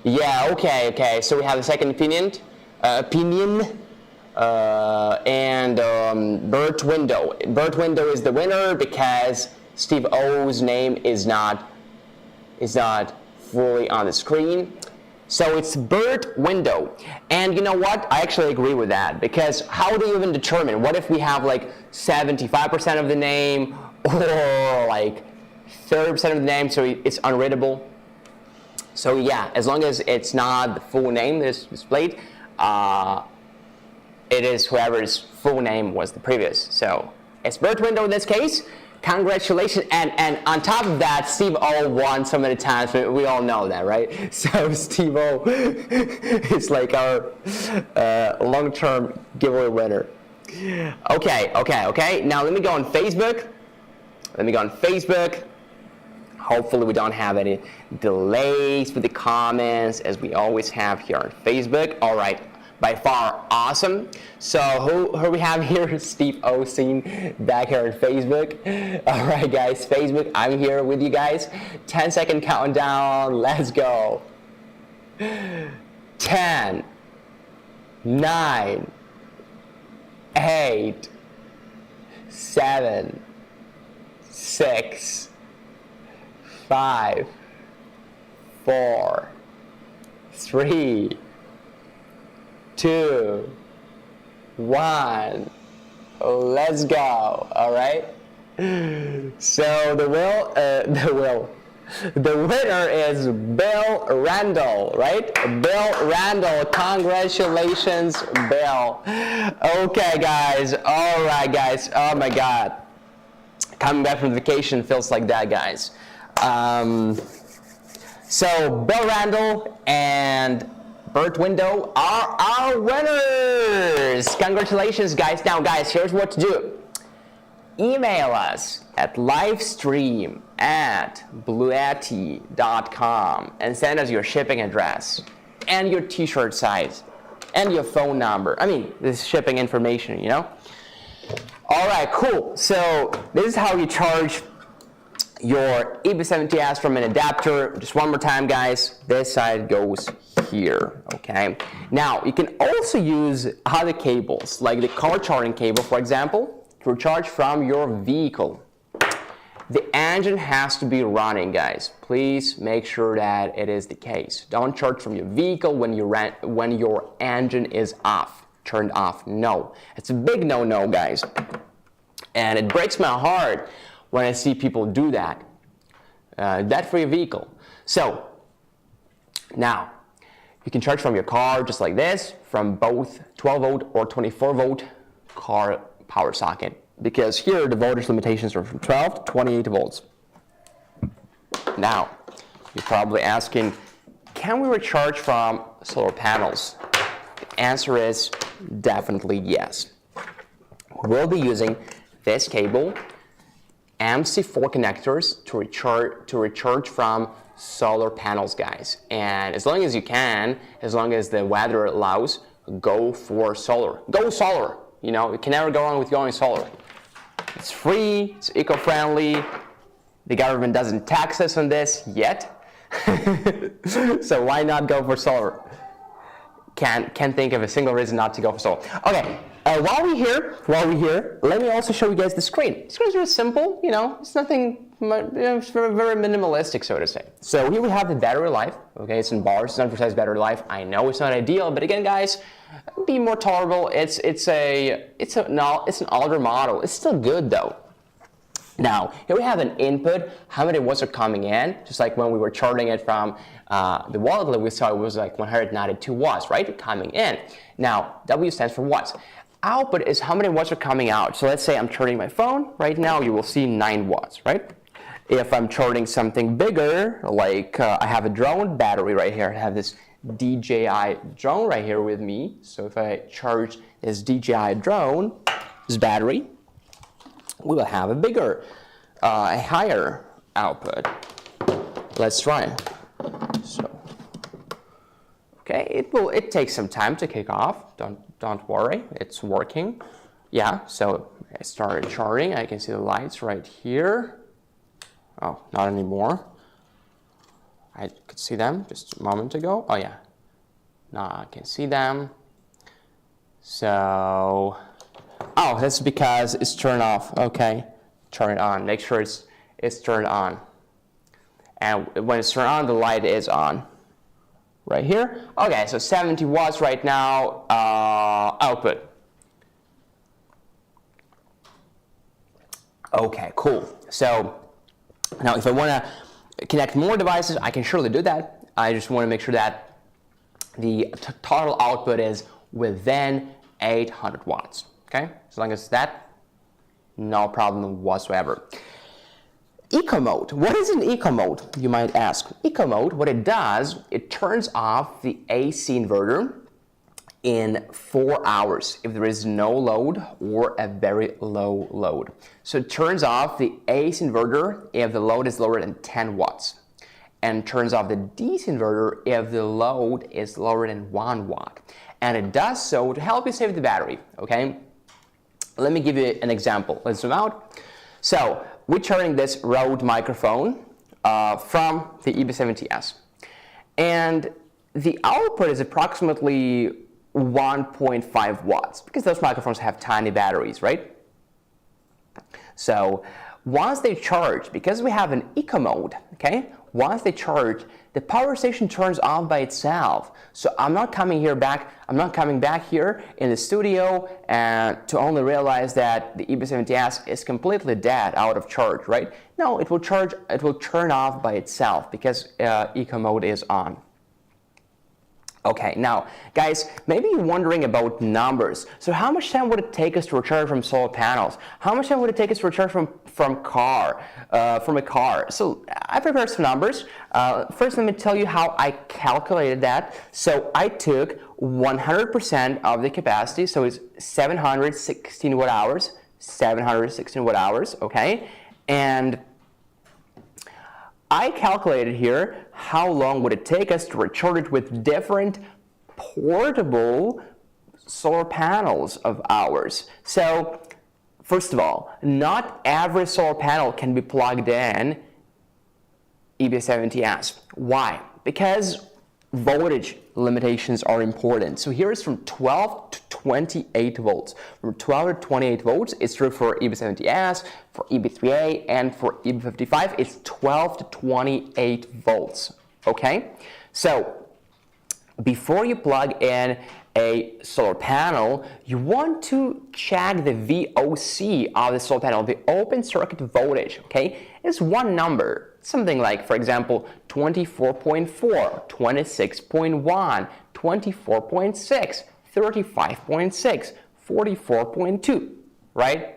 Yeah, okay. So we have a second opinion. Bert Window. Bert Window is the winner because Steve O's name is not fully on the screen. So it's Bert Window. And you know what? I actually agree with that, because how do you even determine? What if we have like 75% of the name or like 30% of the name, so it's unreadable? So yeah, as long as it's not the full name that's displayed, it is whoever's full name was the previous. So it's Bert Window in this case. Congratulations, and on top of that, Steve O won so many times. We all know that, right? So Steve O is like our long-term giveaway winner. Okay. Now let me go on Facebook. Hopefully we don't have any delays with the comments, as we always have here on Facebook. All right. By far awesome. So who we have here? Steve O seen back here on Facebook. All right, guys, Facebook, I'm here with you guys. 10-second countdown. Let's go. 10, 9, 8, 7, 6, 5, 4, 3, 2, 1, let's go. All right. So the winner is Bill Randall, right? Bill Randall, congratulations, Bill. Okay, guys. All right, guys. Oh my God, coming back from vacation feels like that, guys. So Bill Randall and Bert Window are our winners. Congratulations, guys. Now, guys, here's what to do. Email us at livestream@bluetti.com and send us your shipping address and your t-shirt size and your phone number. I mean, this is shipping information, you know? All right, cool. So this is how you charge your EB70S from an adapter. Just one more time, guys. This side goes here, okay? Now, you can also use other cables, like the car charging cable, for example, to recharge from your vehicle. The engine has to be running, guys. Please make sure that it is the case. Don't charge from your vehicle when your engine is off, turned off. No, it's a big no-no, guys. And it breaks my heart when I see people do that. That for your vehicle. So, now, you can charge from your car just like this, from both 12-volt or 24-volt car power socket. Because here the voltage limitations are from 12 to 28 volts. Now, you're probably asking, can we recharge from solar panels? The answer is definitely yes. We'll be using this cable, MC4 connectors, to recharge from solar panels, guys. And as long as you can, as long as the weather allows, go for solar. Go solar. You know, you can never go wrong with going solar. It's free, it's eco-friendly. The government doesn't tax us on this yet. So why not go for solar? Can't think of a single reason not to go for solar. Okay, while we're here, let me also show you guys the screen. The screen is very simple, you know, it's nothing, it's very, very minimalistic, so to say. So here we have the battery life, okay, it's in bars, it's unprecise battery life. I know it's not ideal, but again, guys, be more tolerable. It's an older model. It's still good though. Now, here we have an input, how many watts are coming in, just like when we were charging it from the wallet, we saw it was like 192 watts, right, coming in. Now, W stands for watts. output is how many watts are coming out. So let's say I'm charging my phone right now, you will see 9 watts, right? If I'm charging something bigger, like I have a drone battery right here, I have this DJI drone right here with me. So if I charge this DJI drone, this battery, we will have a bigger, a higher output. Let's try it. So, okay, it takes some time to kick off. Don't worry, it's working. Yeah, so I started charging. I can see the lights right here. Oh, not anymore. I could see them just a moment ago. Oh yeah, now I can see them. So, oh, that's because it's turned off. Okay, turn it on. Make sure it's turned on. And when it's turned on, the light is on. Right here. Okay, so 70 watts right now output. Okay, cool. So now if I want to connect more devices, I can surely do that. I just want to make sure that the total output is within 800 watts. Okay, as long as that, no problem whatsoever. Eco mode. What is an eco mode, you might ask? Eco mode, what it does, it turns off the AC inverter in 4 hours if there is no load or a very low load. So it turns off the AC inverter if the load is lower than 10 watts. And turns off the DC inverter if the load is lower than 1 watt. And it does so to help you save the battery, okay? Let me give you an example. Let's zoom out. So we're charging this Rode microphone from the EB70S. And the output is approximately 1.5 watts because those microphones have tiny batteries, right? So once they charge, because we have an eco mode, okay? Once they charge, the power station turns on by itself. So I'm not coming back here in the studio and to only realize that the EB70S is completely dead, out of charge, right? No, it will turn off by itself because eco mode is on. Okay, now, guys, maybe you're wondering about numbers. So how much time would it take us to recharge from solar panels? How much time would it take us to recharge from a car? So I prepared some numbers. First, let me tell you how I calculated that. So I took 100% of the capacity, so it's 716 watt hours, 716 watt hours, okay? And I calculated here how long would it take us to recharge it with different portable solar panels of ours. So first of all, not every solar panel can be plugged in EB70S. Why? Because voltage limitations are important. So here is from 12 to 28 volts. From 12 to 28 volts, it's true for EB70S, for EB3A, and for EB55, it's 12 to 28 volts, okay? So before you plug in a solar panel, you want to check the VOC of the solar panel, the open circuit voltage, okay? It's one number. Something like, for example, 24.4, 26.1, 24.6, 35.6, 44.2, right?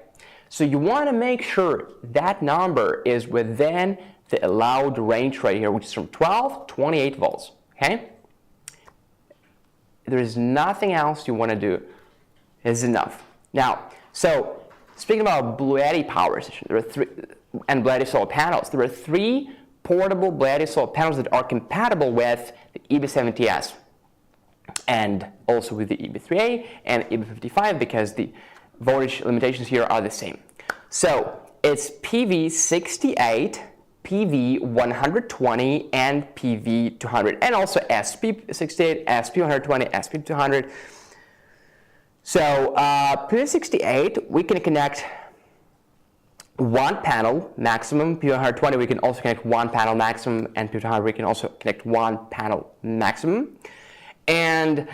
So you want to make sure that number is within the allowed range right here, which is from 12 to 28 volts, okay? There is nothing else you want to do. It's enough. Now, so speaking about BLUETTI power station, there are three, and BLUETTI solar panels. There are 3 portable BLUETTI solar panels that are compatible with the EB70S and also with the EB3A and EB55 because the voltage limitations here are the same. So it's PV68, PV120, and PV200, and also SP68, SP120, SP200. So PV68, we can connect one panel maximum. P120 we can also connect one panel maximum, and P200 we can also connect one panel maximum. And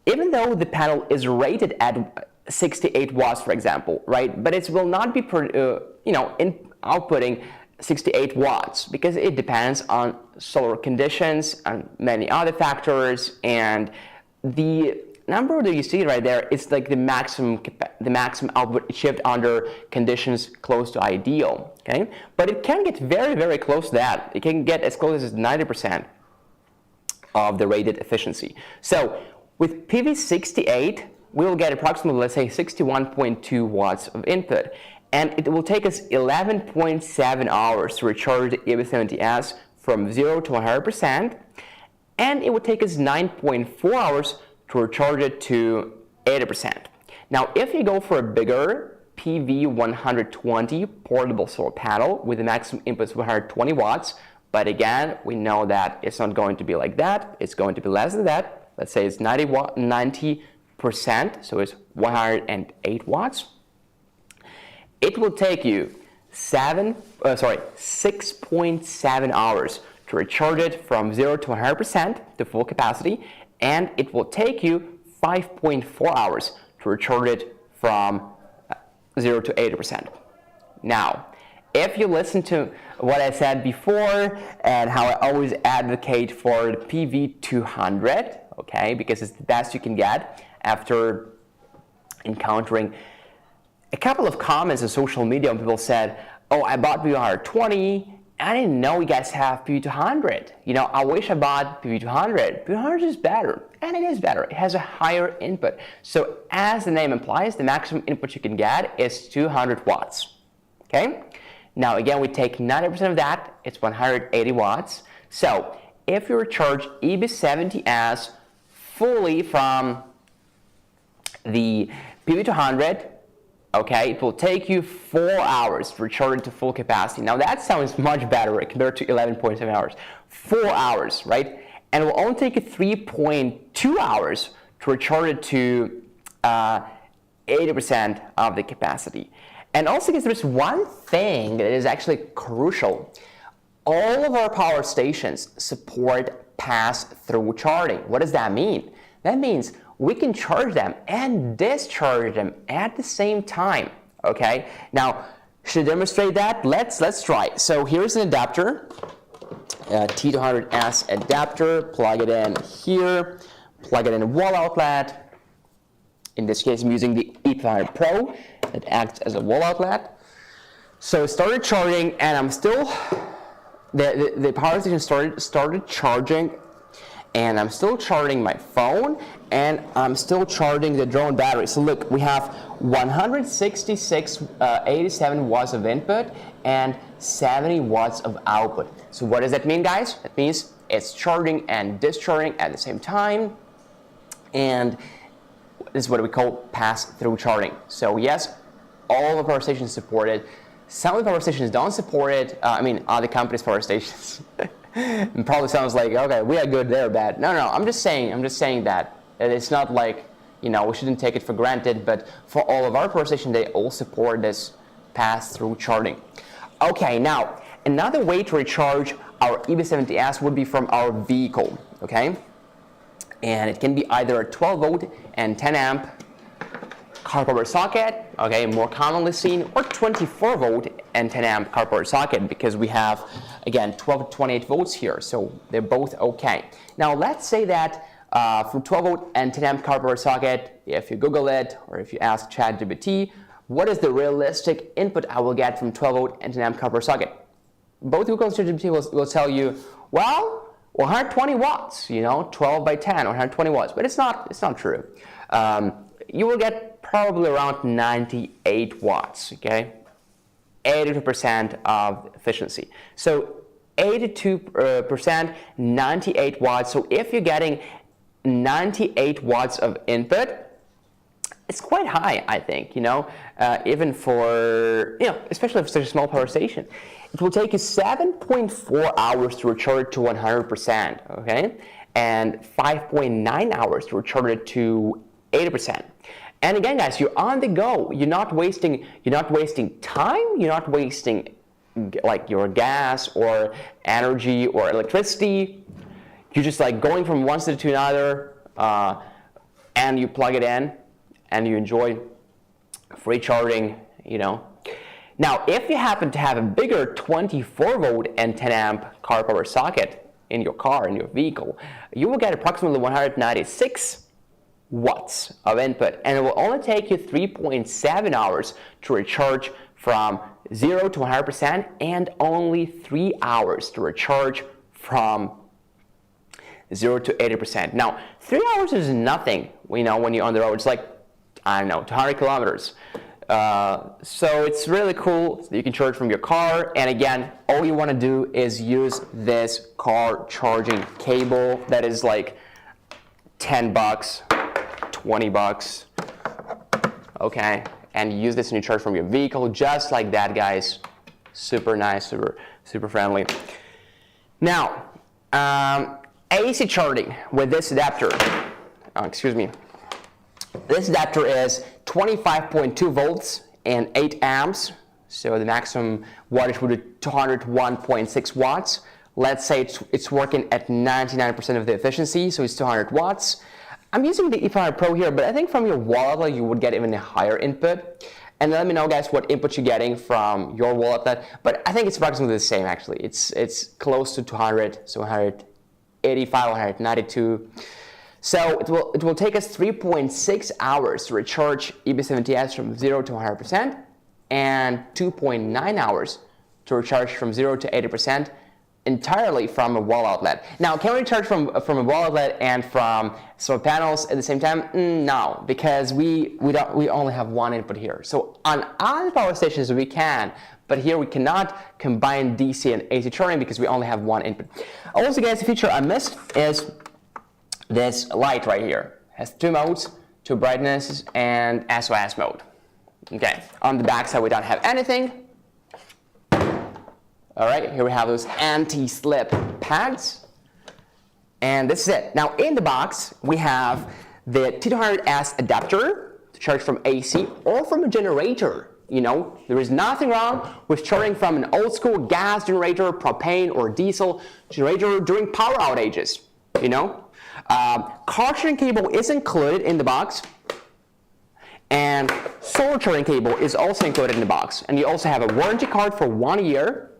even though the panel is rated at 68 watts, for example, right, but it will not be outputting 68 watts because it depends on solar conditions and many other factors, and the number that you see right there is like the maximum output achieved under conditions close to ideal, okay? But it can get very, very close to that. It can get as close as 90% of the rated efficiency. So with PV68, we will get approximately, let's say, 61.2 watts of input. And it will take us 11.7 hours to recharge the EB70S from 0 to 100%. And it would take us 9.4 hours to recharge it to 80%. Now, if you go for a bigger PV120 portable solar panel with the maximum input of 120 watts, but again, we know that it's not going to be like that. It's going to be less than that. Let's say it's 90%, so it's 108 watts. It will take you 6.7 hours to recharge it from 0 to 100% to full capacity, and it will take you 5.4 hours to recharge it from 0 to 80%. Now, if you listen to what I said before and how I always advocate for the PV200, okay, because it's the best you can get after encountering a couple of comments on social media when people said, oh, I bought PV120, I didn't know you guys have PV200. You know, I wish I bought PV200. PV200 is better, and it is better. It has a higher input. So as the name implies, the maximum input you can get is 200 watts, okay? Now again, we take 90% of that, it's 180 watts. So if you recharge EB70S fully from the PV200, okay, it will take you 4 hours to recharge it to full capacity. Now that sounds much better compared to 11.7 hours. 4 hours, right? And it will only take you 3.2 hours to recharge it to 80% of the capacity. And also, because there's one thing that is actually crucial. All of our power stations support pass-through charging. What does that mean? That means we can charge them and discharge them at the same time, okay? Now, should I demonstrate that? Let's try. So here's an adapter, T200S adapter, plug it in here, plug it in a wall outlet. In this case, I'm using the EP500 Pro that acts as a wall outlet. So it started charging, and I'm still, the power station started charging, and I'm still charging my phone, and I'm still charging the drone battery. So look, we have 166, 87 watts of input and 70 watts of output. So what does that mean, guys? That means it's charging and discharging at the same time, and this is what we call pass-through charging. So yes, all the power stations support it. Some of the power stations don't support it. I mean, other companies' power stations. It probably sounds like, okay, we are good, they're bad. No, I'm just saying that it's not like, you know, we shouldn't take it for granted, but for all of our power stations, they all support this pass-through charging. Okay, now, another way to recharge our EB70S would be from our vehicle, okay? And it can be either a 12 volt and 10 amp car power socket, okay, more commonly seen, or 24 volt and 10 amp car power socket, because we have, again, 12 to 28 volts here, so they're both okay. Now let's say that from 12 volt and 10 amp car power socket, if you Google it or if you ask ChatGPT, what is the realistic input I will get from 12 volt and 10 amp car power socket? Both Google and ChatGPT will tell you, well, 120 watts, you know, 12 by 10, 120 watts, but it's not true. You will get probably around 98 watts, okay? 82% of efficiency. So 82%, 98 watts. So if you're getting 98 watts of input, it's quite high, I think, you know, even for, you know, especially for such a small power station. It will take you 7.4 hours to recharge it to 100%, okay? And 5.9 hours to recharge it to 80%. And again, guys, you're on the go. You're not wasting time. You're not wasting like your gas or energy or electricity. You're just like going from one city to another, and you plug it in, and you enjoy free charging, you know. Now, if you happen to have a bigger 24 volt and 10 amp car power socket in your car, in your vehicle, you will get approximately 196 watts of input, and it will only take you 3.7 hours to recharge from 0 to 100%, and only 3 hours to recharge from 0 to 80%. Now, 3 hours is nothing, when you're on the road. It's like, I don't know, 200 kilometers. So it's really cool. You can charge from your car, and again, all you want to do is use this car charging cable that is like $10, $20, okay, and use this and you charge from your vehicle just like that, guys. Super nice, super friendly. Now, AC charging with this adapter. This adapter is 25.2 volts and 8 amps, so the maximum wattage would be 201.6 watts. Let's say it's working at 99% of the efficiency, so it's 200 watts. I'm using the E500 Pro here, but I think from your wall outlet you would get even a higher input. And let me know, guys, what input you're getting from your wall outlet. But I think it's approximately the same, actually. It's close to 200, so 185, 192. So it will take us 3.6 hours to recharge EB70S from 0 to 100%, and 2.9 hours to recharge from 0 to 80%, entirely from a wall outlet. Now, can we recharge from a wall outlet and from solar panels at the same time? No, because we only have one input here. So on other power stations we can, but here we cannot combine DC and AC charging because we only have one input. Also, guys, a feature I missed is this light right here. It has 2 modes, 2 brightnesses, and SOS mode. Okay, on the back side we don't have anything. All right, here we have those anti-slip pads, and this is it. Now in the box we have the T200S adapter to charge from AC or from a generator. There is nothing wrong with charging from an old school gas generator, propane or diesel generator during power outages. Car charging cable is included in the box, and solar charging cable is also included in the box. And you also have a warranty card for 1 year.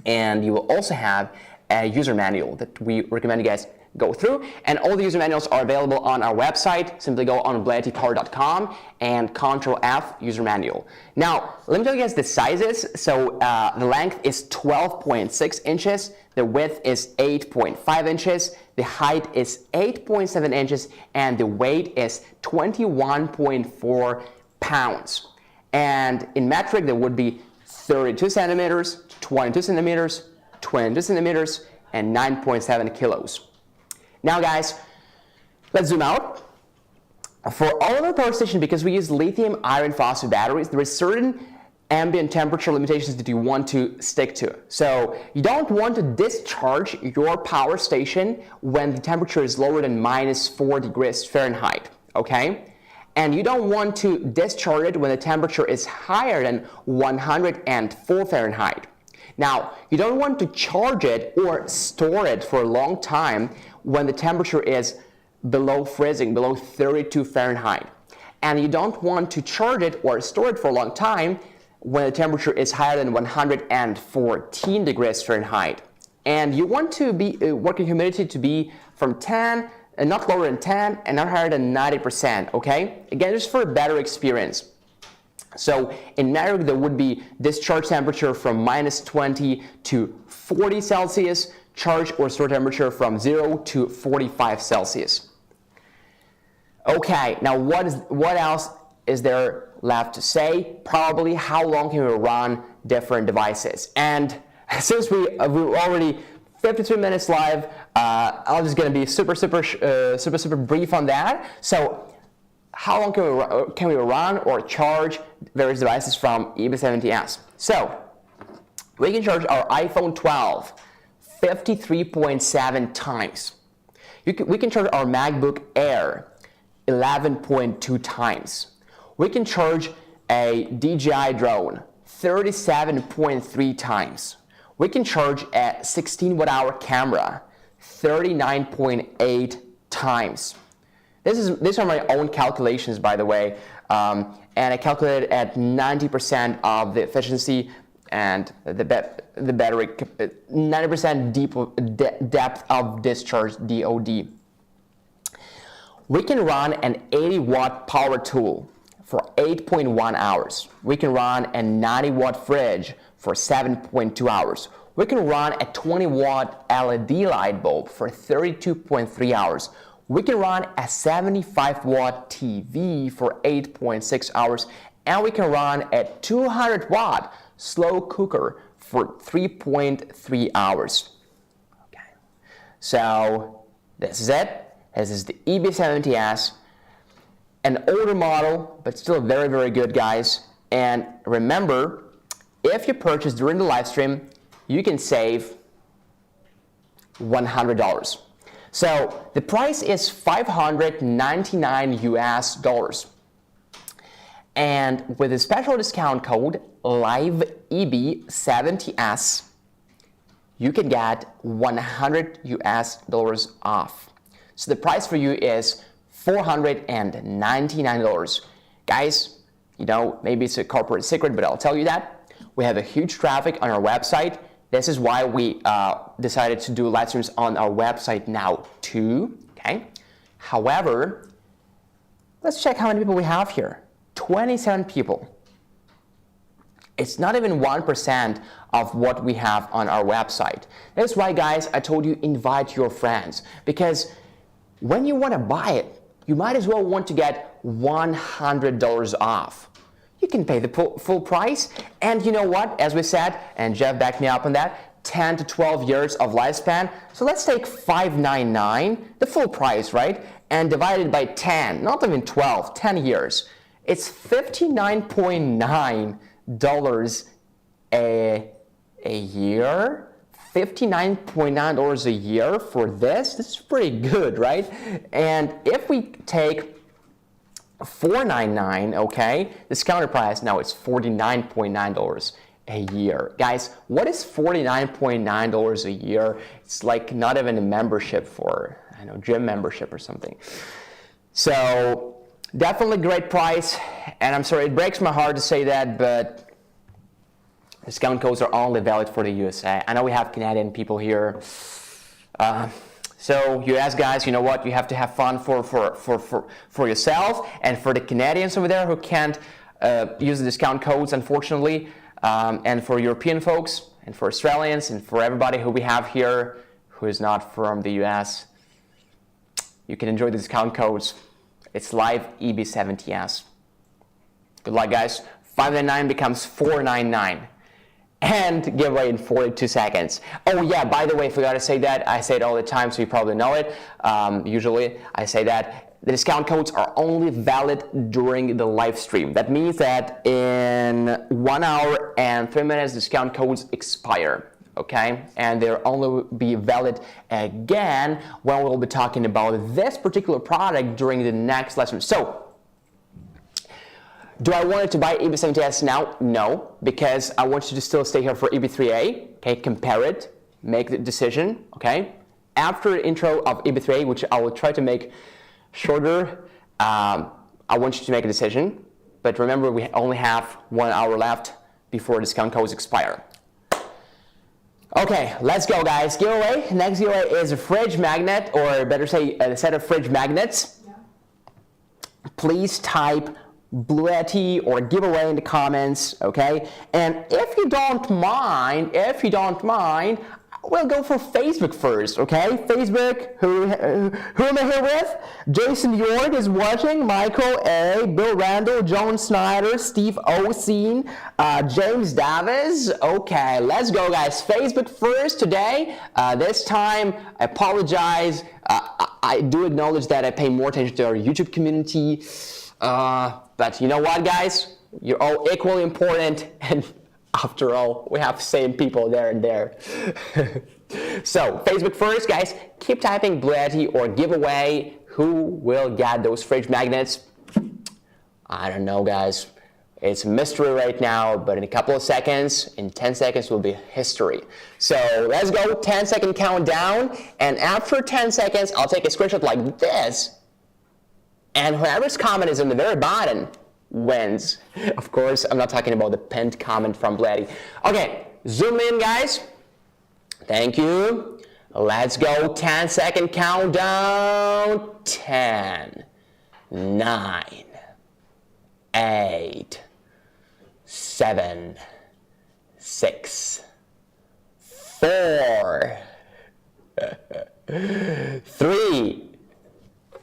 And you will also have a user manual that we recommend you guys go through. And all the user manuals are available on our website. Simply go on BLUETTIpower.com and Ctrl+F user manual. Now, let me tell you guys the sizes. So the length is 12.6 inches. The width is 8.5 inches. The height is 8.7 inches. And the weight is 21.4 pounds. And in metric, there would be 32 centimeters, 22 centimeters, 22 centimeters, and 9.7 kilos. Now, guys, let's zoom out. For all of our power stations, because we use lithium iron phosphate batteries, there is certain ambient temperature limitations that you want to stick to. So you don't want to discharge your power station when the temperature is lower than -4 degrees Fahrenheit, okay? And you don't want to discharge it when the temperature is higher than 104 Fahrenheit. Now, you don't want to charge it or store it for a long time when the temperature is below freezing, below 32 Fahrenheit. And you don't want to charge it or store it for a long time when the temperature is higher than 114 degrees Fahrenheit. And you want to be working humidity to be from 10 and not lower than 10 and not higher than 90%, okay? Again, just for a better experience. So in metric, there would be discharge temperature from -20 to 40 Celsius, charge or store temperature from 0 to 45 Celsius. Okay, now what else is there left to say? Probably how long can we run different devices? And since we're already 53 minutes live, I'm just gonna be super brief on that. So how long can we run or charge various devices from EB70S? So we can charge our iPhone 12 53.7 times. We can charge our MacBook Air 11.2 times. We can charge a DJI drone 37.3 times. We can charge a 16 watt-hour camera 39.8 times. These are my own calculations, by the way, and I calculated at 90% of the efficiency and the battery, 90% depth of discharge, DOD. We can run an 80-watt power tool for 8.1 hours. We can run a 90-watt fridge for 7.2 hours. We can run a 20-watt LED light bulb for 32.3 hours. We can run a 75-watt TV for 8.6 hours. And we can run a 200-watt slow cooker for 3.3 hours. Okay. So this is it. This is the EB70S. An older model, but still very, very good, guys. And remember, if you purchase during the live stream, you can save $100. So the price is $599 US. And with a special discount code LIVEEB70S, you can get $100 US off. So the price for you is $499. Guys, you know, maybe it's a corporate secret, but I'll tell you that. We have a huge traffic on our website. This is why we decided to do live streams on our website now too, okay? However, let's check how many people we have here. 27 people. It's not even 1% of what we have on our website. That's why, guys, I told you invite your friends, because when you want to buy it, you might as well want to get $100 off. You can pay the full price, and you know what, as we said, and Jeff backed me up on that, 10 to 12 years of lifespan. So let's take $599, the full price, right, and divide it by 10, not even 12, 10 years. It's $59.9 a year. $59.9 a year for this. This is pretty good, right? And if we take $499, okay, discounted price, now it's $49.9 a year. Guys, what is $49.9 a year? It's like not even a membership for, I know, gym membership or something. So definitely great price, and I'm sorry, it breaks my heart to say that, but discount codes are only valid for the USA. I know we have Canadian people here. So US guys, you know what? You have to have fun for yourself, and for the Canadians over there who can't use the discount codes, unfortunately, and for European folks, and for Australians, and for everybody who we have here who is not from the US, you can enjoy the discount codes. It's live EB70S. Good luck, guys. $599 becomes $499. And giveaway in 42 seconds. Oh yeah, by the way, I forgot to say that. I say it all the time, so you probably know it. Usually, I say that the discount codes are only valid during the live stream. That means that in 1 hour and 3 minutes, discount codes expire. Okay, and they'll only be valid again when we'll be talking about this particular product during the next lesson. So, do I want it to buy EB70S now? No, because I want you to still stay here for EB3A. Okay, compare it, make the decision. Okay, after the intro of EB3A, which I will try to make shorter, I want you to make a decision. But remember, we only have 1 hour left before discount codes expire. Okay, let's go, guys. Giveaway. Next giveaway is a fridge magnet, or better say a set of fridge magnets. Yeah. Please type BLUETTI or giveaway in the comments, okay? And if you don't mind, we'll go for Facebook first, okay? Facebook, who am I here with? Jason York is watching, Michael A, Bill Randall, Joan Snyder, Steve Oseen, James Davis. Okay, let's go, guys. Facebook first today. This time, I apologize. I do acknowledge that I pay more attention to our YouTube community. But you know what, guys? You're all equally important, and after all, we have the same people there and there. So, Facebook first, guys. Keep typing BLUETTI or giveaway. Who will get those fridge magnets? I don't know, guys. It's a mystery right now, but in a couple of seconds, in 10 seconds, will be history. So let's go, 10-second countdown, and after 10 seconds, I'll take a screenshot like this, and whoever's comment is on the very bottom wins. Of course, I'm not talking about the pinned comment from BLUETTI. Okay, zoom in, guys. Thank you. Let's go. 10-second countdown. 10, 9, 8, 7, 6, 4, 3,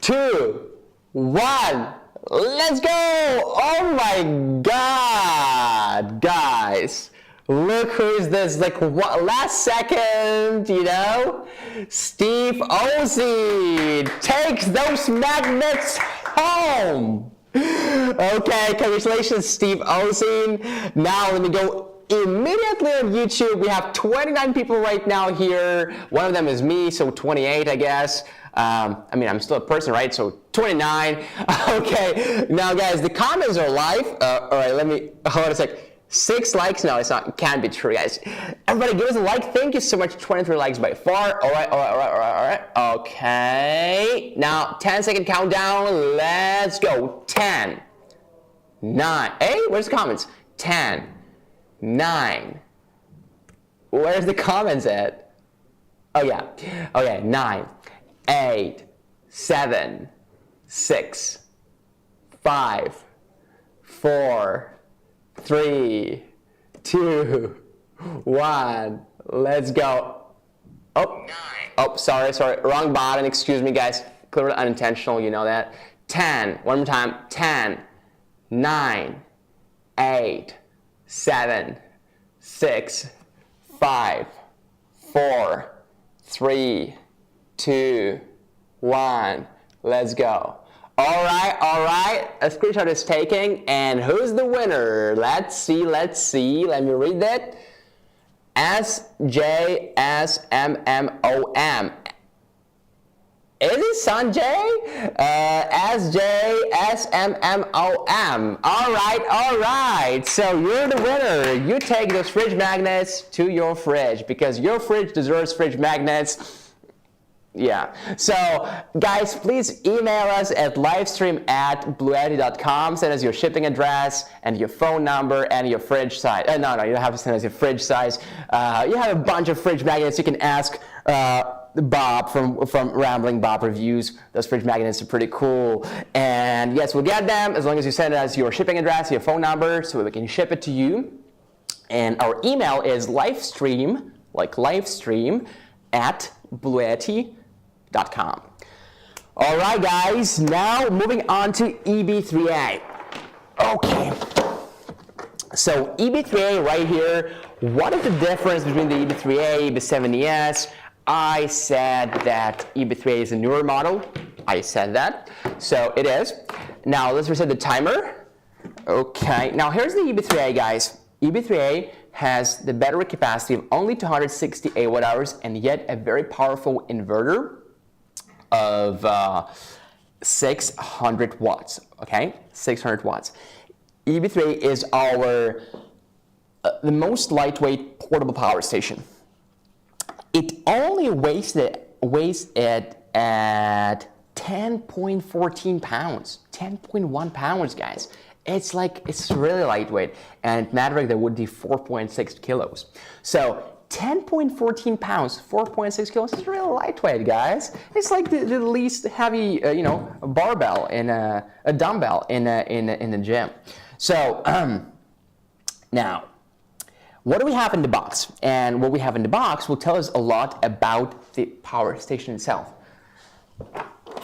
2, 1. Let's go! Oh my God, guys. Look who's this, like what, last second, you know? Steve Ozzy takes those magnets home. Okay, congratulations, Steve Ozzy. Now let me go immediately on YouTube. We have 29 people right now here. One of them is me, so 28, I guess. I mean, I'm still a person, right? So 29. Okay, now guys, the comments are live. All right, let me, hold on a sec. 6 likes? No, it's not, can't be true, guys. Everybody give us a like. Thank you so much. 23 likes by far. All right. Okay, now 10-second countdown. Let's go. 10, 9, hey, where's the comments? 10, 9, where's the comments at? Oh yeah, okay, 9, 8, 7, 6, 5, 4, 3, 2, 1, let's go. Oh, sorry, wrong button, excuse me guys, clearly unintentional, you know that. 10, one more time, 10, 9, 8, 7, 6, 5, 4, 3, 2, 1, let's go. All right, a screenshot is taken, and who's the winner? Let's see, let me read that. SJSMMOM. Is it Sanjay? SJSMMOM. All right. So you're the winner. You take those fridge magnets to your fridge because your fridge deserves fridge magnets. Yeah. So guys, please email us at livestream@bluetti.com. Send us your shipping address and your phone number and your fridge size. No, you don't have to send us your fridge size. You have a bunch of fridge magnets. You can ask Bob from Rambling Bob Reviews. Those fridge magnets are pretty cool. And yes, we'll get them as long as you send us your shipping address, your phone number, so we can ship it to you. And our email is livestream, like livestream, @bluetti.com. All right, guys, now moving on to EB3A. Okay, so EB3A right here, what is the difference between the EB3A, EB70S? I said that EB3A is a newer model. I said that, so it is. Now let's reset the timer. Okay, now here's the EB3A, guys. EB3A has the battery capacity of only 268 watt hours and yet a very powerful inverter of 600 watts, okay? 600 watts. EB3A is our the most lightweight portable power station. It only weighs it at 10.14 pounds, 10.1 pounds, guys. It's really lightweight, and matter of fact, that would be 4.6 kilos. So 10.14 pounds, 4.6 kilos is really lightweight, guys. It's like the least heavy, barbell in a dumbbell in the gym. So now, what do we have in the box? And what we have in the box will tell us a lot about the power station itself.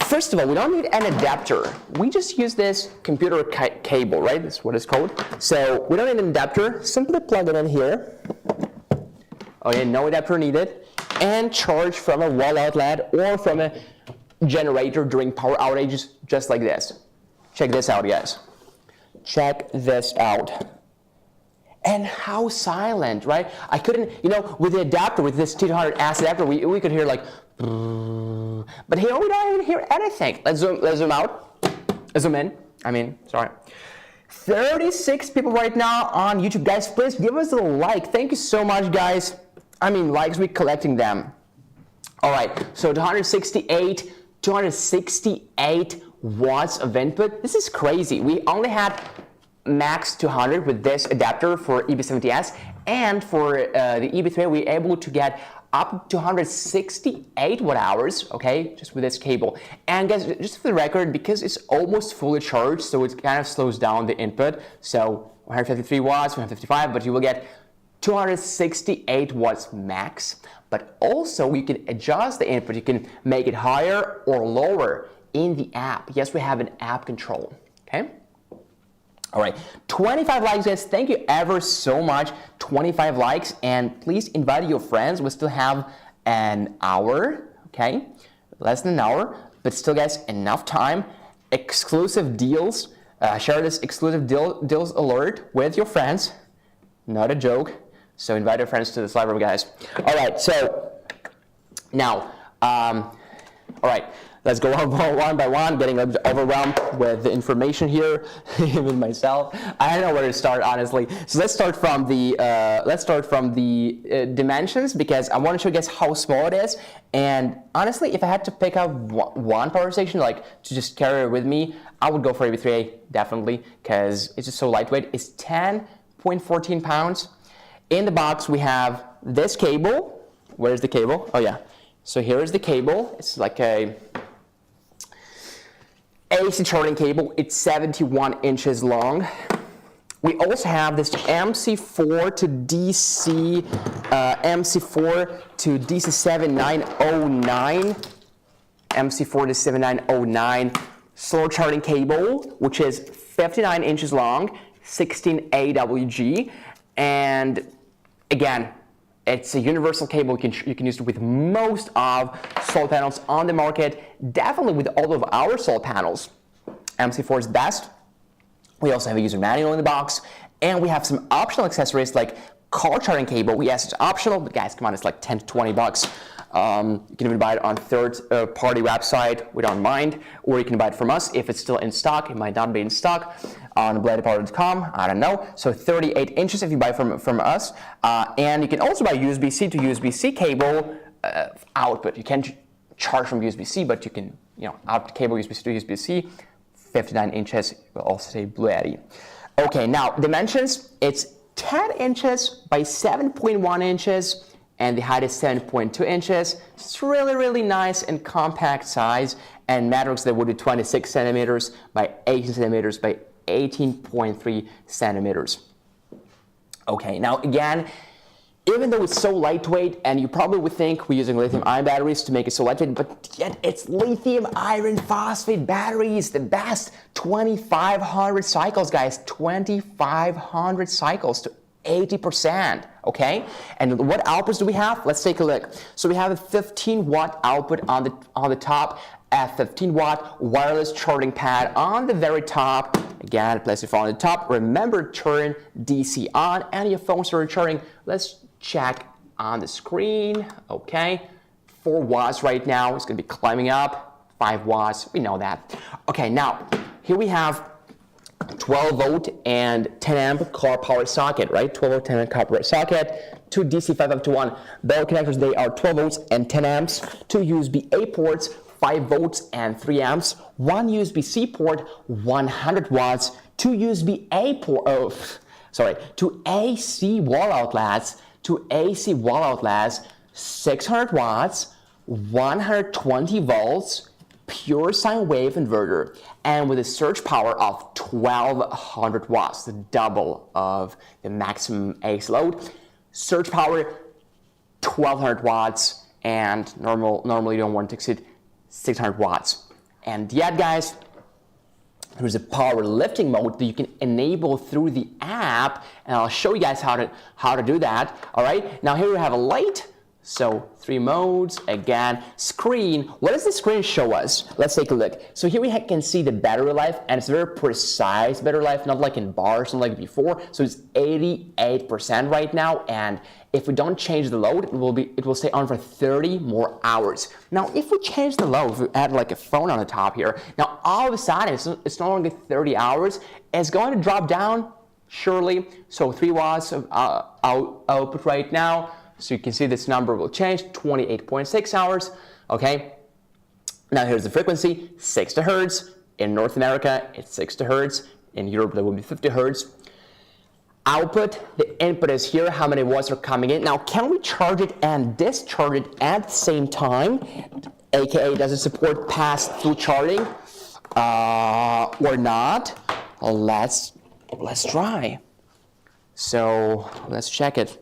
First of all, we don't need an adapter. We just use this computer cable, right? That's what it's called. So we don't need an adapter. Simply plug it in here. Okay, no adapter needed. And charge from a wall outlet or from a generator during power outages, just like this. Check this out, guys. Check this out. And how silent, right? I couldn't, with the adapter, with this T200S adapter, we could hear like, but here we don't even hear anything. Let's zoom out. Zoom in. 36 people right now on YouTube. Guys, please give us a like. Thank you so much, guys. Likes, we're collecting them. All right, so 268 watts of input. This is crazy. We only had max 200 with this adapter for EB70S, and for the EB3, we're able to get up to 268 watt hours, okay, just with this cable. And guys, just for the record, because it's almost fully charged, so it kind of slows down the input. So 153 watts, 155, but you will get 268 watts max. But also you can adjust the input. You can make it higher or lower in the app. Yes, we have an app control, okay? All right, 25 likes, guys. Thank you ever so much. 25 likes, and please invite your friends. We still have an hour, okay? Less than an hour, but still, guys, enough time. Exclusive deals. Share this exclusive deals alert with your friends. Not a joke. So invite your friends to this live room, guys. All right, so now, all right. Let's go one by one, getting overwhelmed with the information here, even myself. I don't know where to start, honestly. So let's start from the dimensions, because I want to show you guys how small it is. And honestly, if I had to pick up one power station, like to just carry it with me, I would go for EB3A, definitely, because it's just so lightweight. It's 10.14 pounds. In the box, we have this cable. Where's the cable? Oh yeah. So here is the cable. It's like a AC charging cable. It's 71 inches long. We also have this MC4 to DC, MC4 to DC 7909, MC4 to 7909 solar charging cable, which is 59 inches long, 16 AWG, and again, it's a universal cable. You can use it with most of solar panels on the market, definitely with all of our solar panels. MC4 is best. We also have a user manual in the box, and we have some optional accessories like car charging cable. Yes, it's optional, but guys, come on, it's like 10 to 20 bucks. You can even buy it on third-party website, we don't mind, or you can buy it from us if it's still in stock. It might not be in stock on BLUETTI.com, I don't know. So 38 inches if you buy from us. And you can also buy USB-C to USB-C cable output. You can't charge from USB-C, but you can, out cable USB-C to USB-C, 59 inches, we'll also say BLUETTI. Okay, now dimensions, it's 10 inches by 7.1 inches, and the height is 7.2 inches. It's really, really nice and compact size, and matrix that would be 26 centimeters by 18 centimeters by 18.3 centimeters. Okay, now again, even though it's so lightweight, and you probably would think we're using lithium-ion batteries to make it so lightweight, but yet it's lithium iron phosphate batteries, the best. 2,500 cycles, guys, 2,500 cycles to 80%, okay? And what outputs do we have? Let's take a look. So we have a 15 watt output on the top, a 15 watt wireless charging pad on the very top. Again, place your phone on the top. Remember, turn DC on, and your phone started charging. Let's check on the screen, okay? 4 watts right now. It's gonna be climbing up. 5 watts, we know that. Okay, now, here we have 12 volt and 10 amp car power socket, right? 12 volt, 10 amp car power socket, 2 DC 551 bell connectors. They are 12 volts and 10 amps, 2 USB-A ports, 5 volts and 3 amps, 1 USB-C port, 100 watts, 2 USB-A port, 2 AC wall outlets, 600 watts, 120 volts, pure sine wave inverter, and with a surge power of 1200 watts, the double of the maximum AC load. Surge power 1200 watts, and normally you don't want to exceed 600 watts. And yet, guys, there's a power lifting mode that you can enable through the app, and I'll show you guys how to do that. All right, now here we have a light. So 3 modes, again, screen. What does the screen show us? Let's take a look. So here we can see the battery life, and it's very precise battery life, not like in bars, not like before. So it's 88% right now, and if we don't change the load, it will stay on for 30 more hours. Now, if we change the load, if we add like a phone on the top here, now all of a sudden it's no longer 30 hours. It's going to drop down, surely. So 3 watts of output right now. So you can see this number will change, 28.6 hours, okay? Now here's the frequency, 60 hertz. In North America, it's 60 hertz. In Europe, that will be 50 hertz. output, the input is here, how many watts are coming in. Now, can we charge it and discharge it at the same time? AKA, does it support pass-through charging or not? Let's try. So let's check it.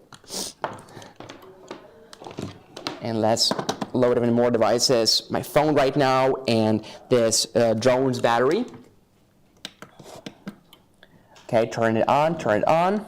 And let's load even more devices. My phone right now and this drone's battery. Okay, turn it on, turn it on.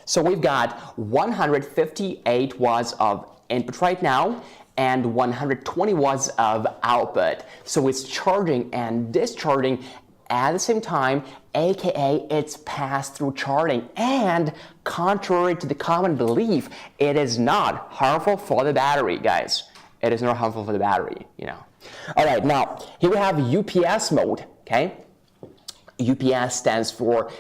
So we've got 158 watts of input right now and 120 watts of output. So it's charging and discharging at the same time, aka it's pass-through charging. And contrary to the common belief, it is not harmful for the battery, guys. It is not harmful for the battery, you know. All right, now here we have UPS mode, okay? UPS stands for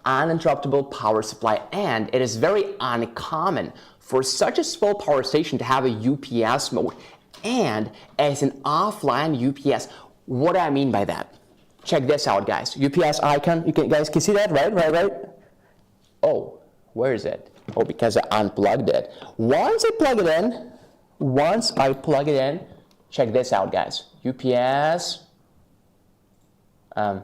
uninterruptible power supply, and it is very uncommon for such a small power station to have a UPS mode and as an offline UPS. What do I mean by that? Check this out, guys. UPS icon, guys can see that, right? Oh, where is it? Oh, because I unplugged it. Once I plug it in, check this out, guys. UPS, there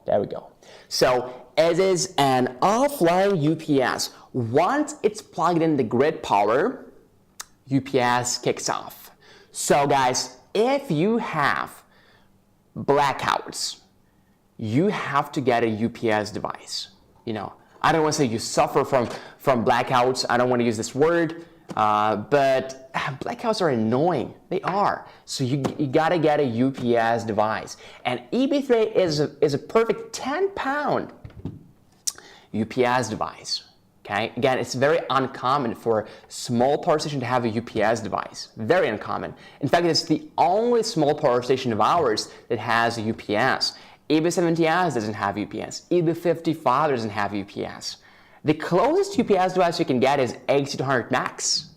we go. So it is an offline UPS. Once it's plugged in the grid power, UPS kicks off. So guys, if you have blackouts, you have to get a UPS device. You know, I don't want to say you suffer from blackouts. I don't want to use this word, but blackouts are annoying. They are. So you gotta get a UPS device. And EB3A is a perfect 10-pound UPS device. Okay, again, it's very uncommon for a small power station to have a UPS device. Very uncommon. In fact, it's the only small power station of ours that has a UPS. EB70S doesn't have UPS. EB55 doesn't have UPS. The closest UPS device you can get is AC200 Max.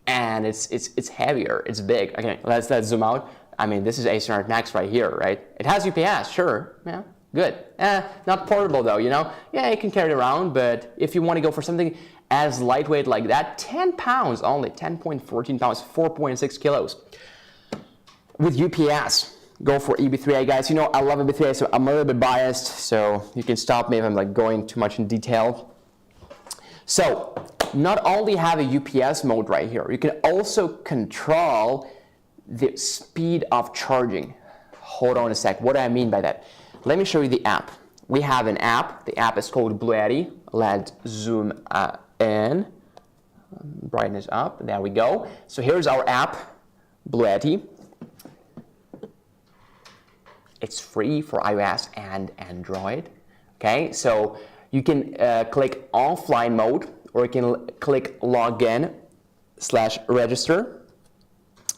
And it's heavier, it's big. Okay, let's zoom out. I mean, this is AC200 Max right here, right? It has UPS, sure, yeah. Good. Not portable though, you know? Yeah, you can carry it around, but if you want to go for something as lightweight like that, 10 pounds only, 10.14 pounds, 4.6 kilos. With UPS, go for EB3A, guys. You know, I love EB3A, so I'm a little bit biased, so you can stop me if I'm like going too much in detail. So, not only have a UPS mode right here, you can also control the speed of charging. Hold on a sec, what do I mean by that? Let me show you the app. We have an app. The app is called BLUETTI. Let's zoom in. Brightness up. There we go. So here's our app, BLUETTI. It's free for iOS and Android. Okay, so you can click offline mode, or you can click login/register.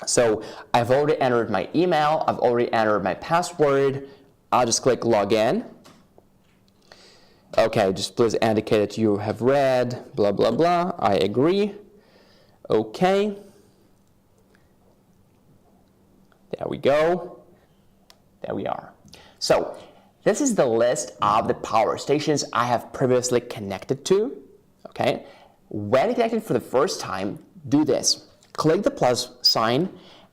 So I've already entered my email. I've already entered my password. I'll just click login. Okay, just please indicate that you have read, blah, blah, blah. I agree. Okay. There we go. There we are. So this is the list of the power stations I have previously connected to. Okay. When connected for the first time, do this. Click the plus sign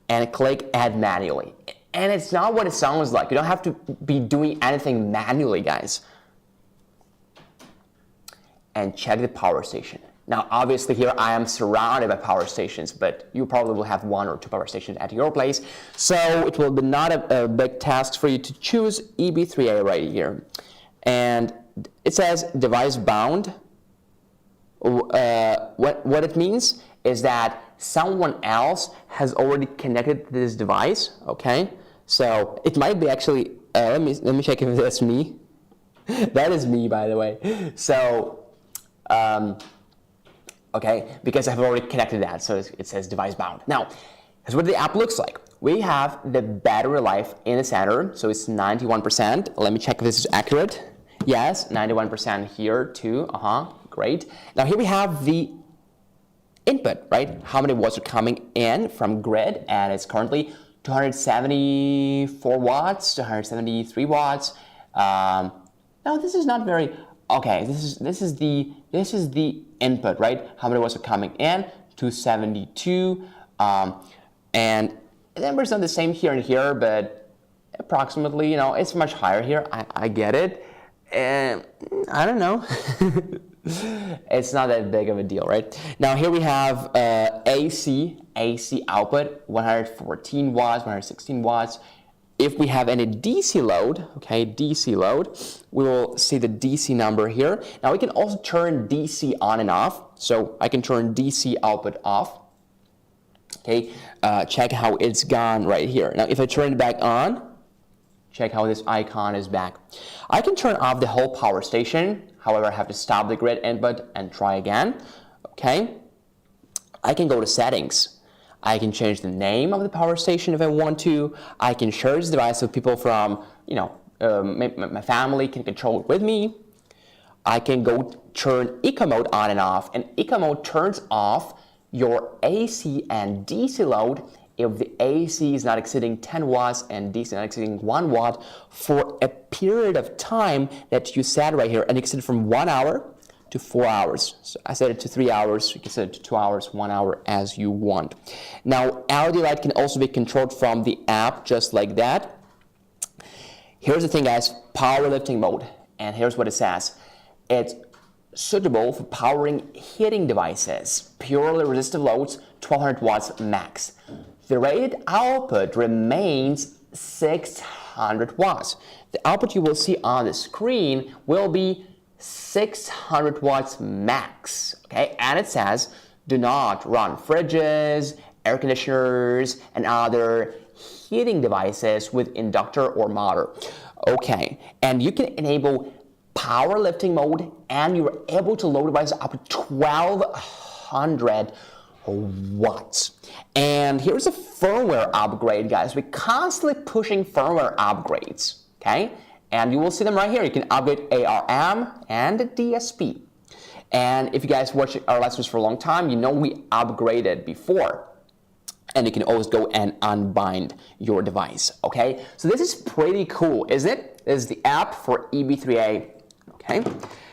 and click add manually. And it's not what it sounds like. You don't have to be doing anything manually, guys. And check the power station. Now, obviously here I am surrounded by power stations, but you probably will have 1 or 2 power stations at your place. So it will be not a big task for you to choose EB3A right here. And it says device bound. What it means is that someone else has already connected to this device, okay? So it might be actually, let me check if that's me. That is me, by the way. So, okay, because I've already connected that, so it says device bound. Now, here's what the app looks like. We have the battery life in the center, so it's 91%. Let me check if this is accurate. Yes, 91% here too, great. Now here we have the input, right? How many watts are coming in from grid, and it's currently 274 watts, 273 watts. Now this is not very Okay, this is the input, right? How many watts are coming in? 272, and the numbers are the same here and here, but approximately, you know, it's much higher here. I get it, and I don't know. It's not that big of a deal, right? Now here we have AC output, 114 watts, 116 watts. If we have any DC load, okay, DC load, we will see the DC number here. Now we can also turn DC on and off. So I can turn DC output off. Okay, check how it's gone right here. Now if I turn it back on, check how this icon is back. I can turn off the whole power station. However, I have to stop the grid input and try again. Okay, I can go to settings. I can change the name of the power station if I want to. I can share this device with people from, you know, my family can control it with me. I can go turn eco mode on and off, and eco mode turns off your AC and DC load if the AC is not exceeding 10 watts and DC not exceeding 1 watt for a period of time that you set right here, and exceed from 1 hour to 4 hours. So I set it to 3 hours, you can set it to 2 hours, 1 hour, as you want. Now, LED light can also be controlled from the app, just like that. Here's the thing, guys, powerlifting mode, and here's what it says. It's suitable for powering heating devices, purely resistive loads, 1200 watts max. The rated output remains 600 watts. The output you will see on the screen will be 600 watts max, okay? And it says, do not run fridges, air conditioners, and other heating devices with inductor or motor. Okay, and you can enable powerlifting mode, and you're able to load devices up to 1200 watts. And here's a firmware upgrade, guys. We're constantly pushing firmware upgrades, okay? And you will see them right here. You can upgrade ARM and DSP. And if you guys watch our lessons for a long time, you know we upgraded before. And you can always go and unbind your device, okay? So this is pretty cool, isn't it? This is the app for EB3A, okay?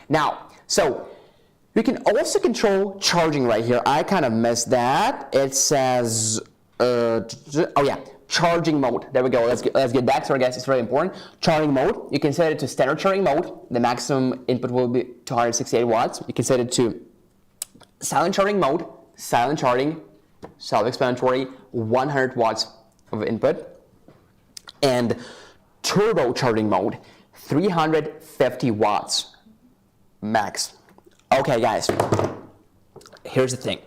Now, so you can also control charging right here. I kind of missed that. It says, oh yeah, charging mode. There we go. Let's get back to our guys. It's very important. Charging mode. You can set it to standard charging mode. The maximum input will be 268 watts. You can set it to silent charging mode. Silent charging, self-explanatory, 100 watts of input. And turbo charging mode, 350 watts max. Okay, guys. Here's the thing.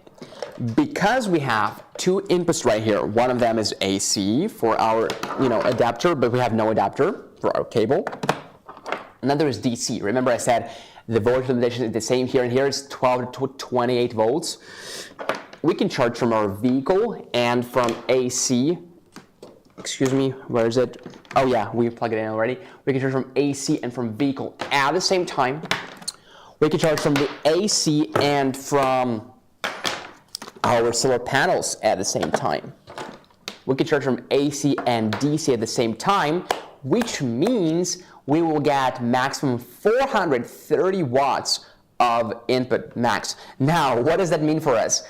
Because we have two inputs right here, one of them is AC for our, adapter, but we have no adapter for our cable. Another is DC. Remember I said the voltage limitation is the same here, and here it's 12 to 28 volts. We can charge from our vehicle and from AC. Excuse me, where is it? Oh yeah, we plugged it in already. We can charge from AC and from vehicle at the same time. We can charge from the AC and from our solar panels at the same time. We can charge from AC and DC at the same time, which means we will get maximum 430 watts of input max. Now, what does that mean for us?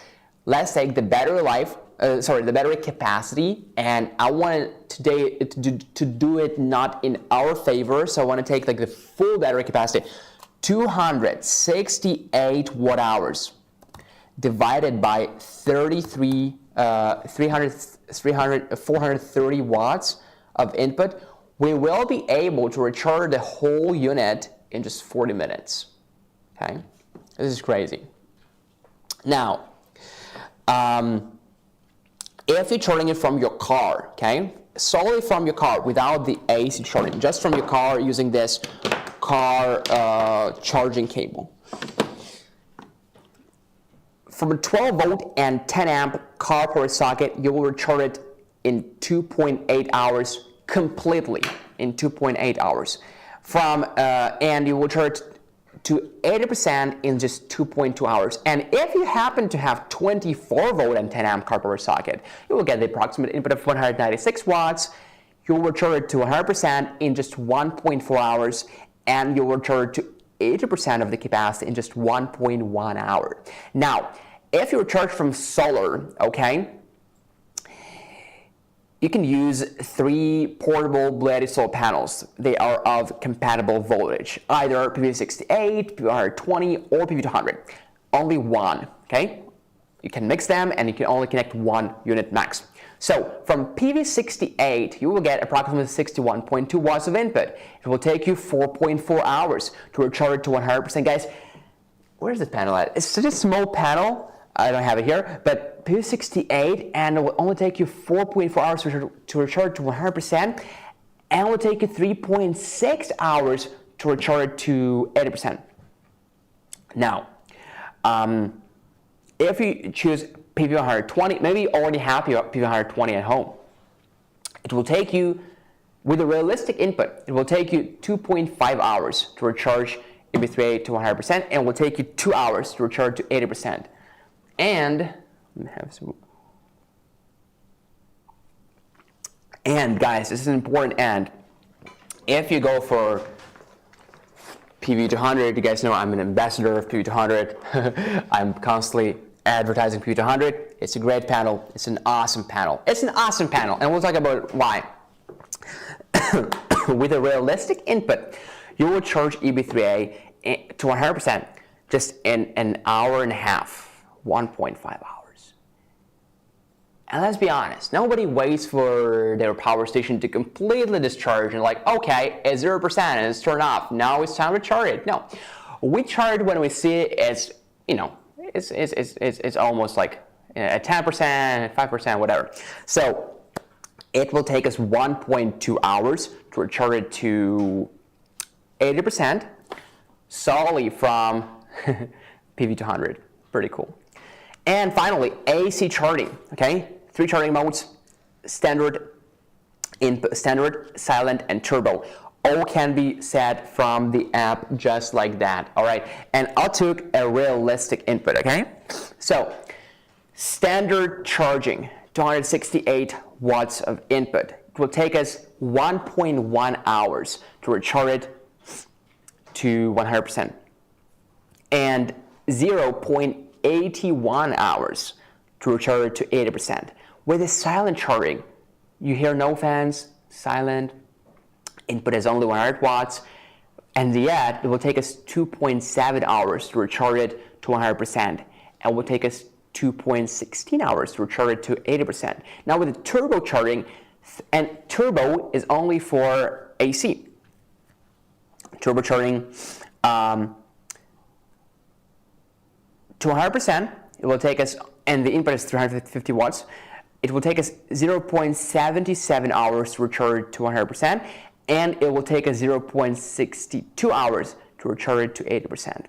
Let's take the battery life, the battery capacity, and I want today to do it not in our favor, so I want to take like the full battery capacity, 268 watt hours divided by 430 watts of input. We will be able to recharge the whole unit in just 40 minutes. Okay, this is crazy. Now, if you're charging it from your car, okay, solely from your car without the AC charging, just from your car using this car charging cable, from a 12 volt and 10 amp car power socket, you will recharge it in 2.8 hours completely, in 2.8 hours. And you will charge to 80% in just 2.2 hours. And if you happen to have 24 volt and 10 amp car power socket, you will get the approximate input of 196 watts. You will recharge it to 100% in just 1.4 hours, and you will recharge to 80% of the capacity in just 1.1 hour. Now, if you're charged from solar, okay, you can use 3 portable BLUETTI solar panels. They are of compatible voltage, either PV68, PV120, or PV200. Only one, okay? You can mix them and you can only connect 1 unit max. So from PV68, you will get approximately 61.2 watts of input. It will take you 4.4 hours to recharge it to 100%. Guys, where's this panel at? It's such a small panel. I don't have it here, but PV68, and it will only take you 4.4 hours to recharge to 100%, and it will take you 3.6 hours to recharge to 80%. Now, if you choose PV120, maybe you already have PV120 at home. It will take you, with a realistic input, it will take you 2.5 hours to recharge EB3A to 100%, and it will take you 2 hours to recharge to 80%. And guys, this is important. And if you go for PV200, you guys know I'm an ambassador of PV200. I'm constantly advertising PV200. It's a great panel. It's an awesome panel. It's an awesome panel, and we'll talk about why. With a realistic input, you will charge EB3A to 100% just in an hour and a half. 1.5 hours. And let's be honest, nobody waits for their power station to completely discharge and like, okay, it's 0% and it's turned off. Now it's time to charge it. No, we charge when we see it as, you know, it's almost like at 10%, 5%, whatever. So it will take us 1.2 hours to recharge it to 80% solely from PV200. Pretty cool. And finally, AC charging, okay? 3 charging modes, standard, silent, and turbo. All can be set from the app just like that, all right? And I took a realistic input, okay? So, standard charging, 268 watts of input. It will take us 1.1 hours to recharge it to 100%. And 0.81 hours to recharge it to 80%. With the silent charging, you hear no fans, silent, input is only 100 watts, and yet it will take us 2.7 hours to recharge it to 100%, and will take us 2.16 hours to recharge it to 80%. Now with the turbo charging, and turbo is only for AC. Turbo charging, to 100%, it will take us, and the input is 350 watts, it will take us 0.77 hours to recharge to 100%, and it will take us 0.62 hours to recharge it to 80%.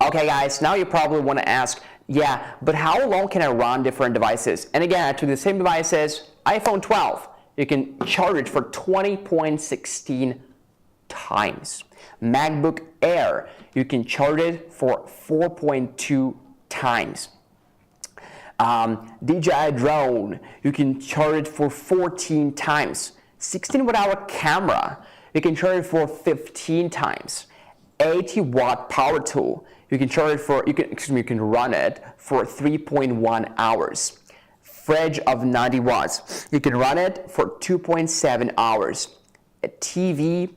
Okay guys, now you probably want to ask, yeah, but how long can I run different devices? And again, I took the same devices, iPhone 12, you can charge it for 20.16 times. MacBook Air, you can charge it for 4.2 times. DJI drone, you can charge it for 14 times. 16 watt-hour camera, you can charge it for 15 times. 80 watt power tool, you can charge it for, you can run it for 3.1 hours. Fridge of 90 watts, you can run it for 2.7 hours. A TV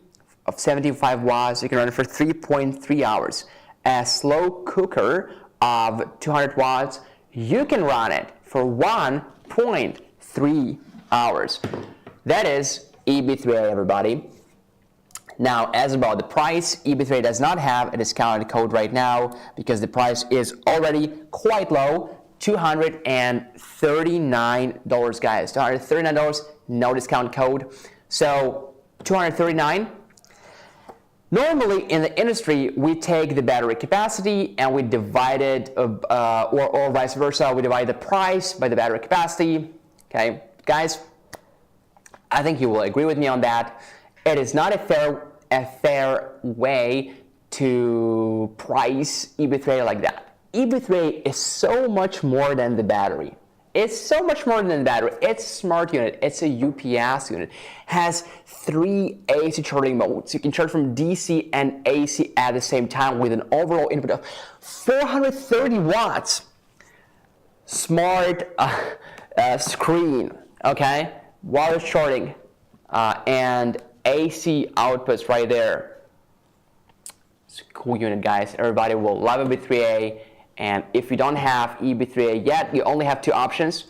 of 75 watts, you can run it for 3.3 hours. A slow cooker of 200 watts, you can run it for 1.3 hours. That is EB3A, everybody. Now, as about the price, EB3A does not have a discounted code right now because the price is already quite low, $239, guys. $239, no discount code. So, $239. Normally in the industry, we take the battery capacity and we divide it, or vice versa, we divide the price by the battery capacity. Okay, guys, I think you will agree with me on that. It is not a fair way to price EB3A like that. EB3A is so much more than the battery. It's so much more than that. It's a smart unit. It's a UPS unit. Has 3 AC charging modes. You can charge from DC and AC at the same time with an overall input of 430 watts. Smart screen, okay? Wireless charging and AC outputs right there. It's a cool unit, guys. Everybody will love EB3A. And if you don't have EB3A yet, you only have 2 options.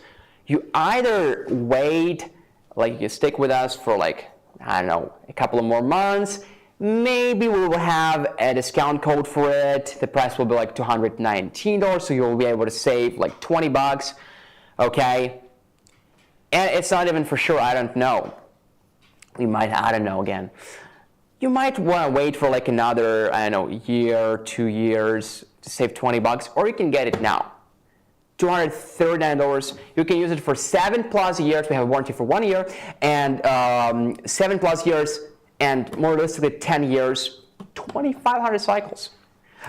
You either wait, like you stick with us for like, I don't know, a couple of more months. Maybe we will have a discount code for it. The price will be like $219, so you'll be able to save like 20 bucks, okay? And it's not even for sure, I don't know. We might, I don't know again. You might want to wait for like another, I don't know, year, 2 years to save 20 bucks, or you can get it now. $239. You can use it for 7+ years. We have a warranty for 1 year, and 7+ years, and more realistically 10 years, 2,500 cycles.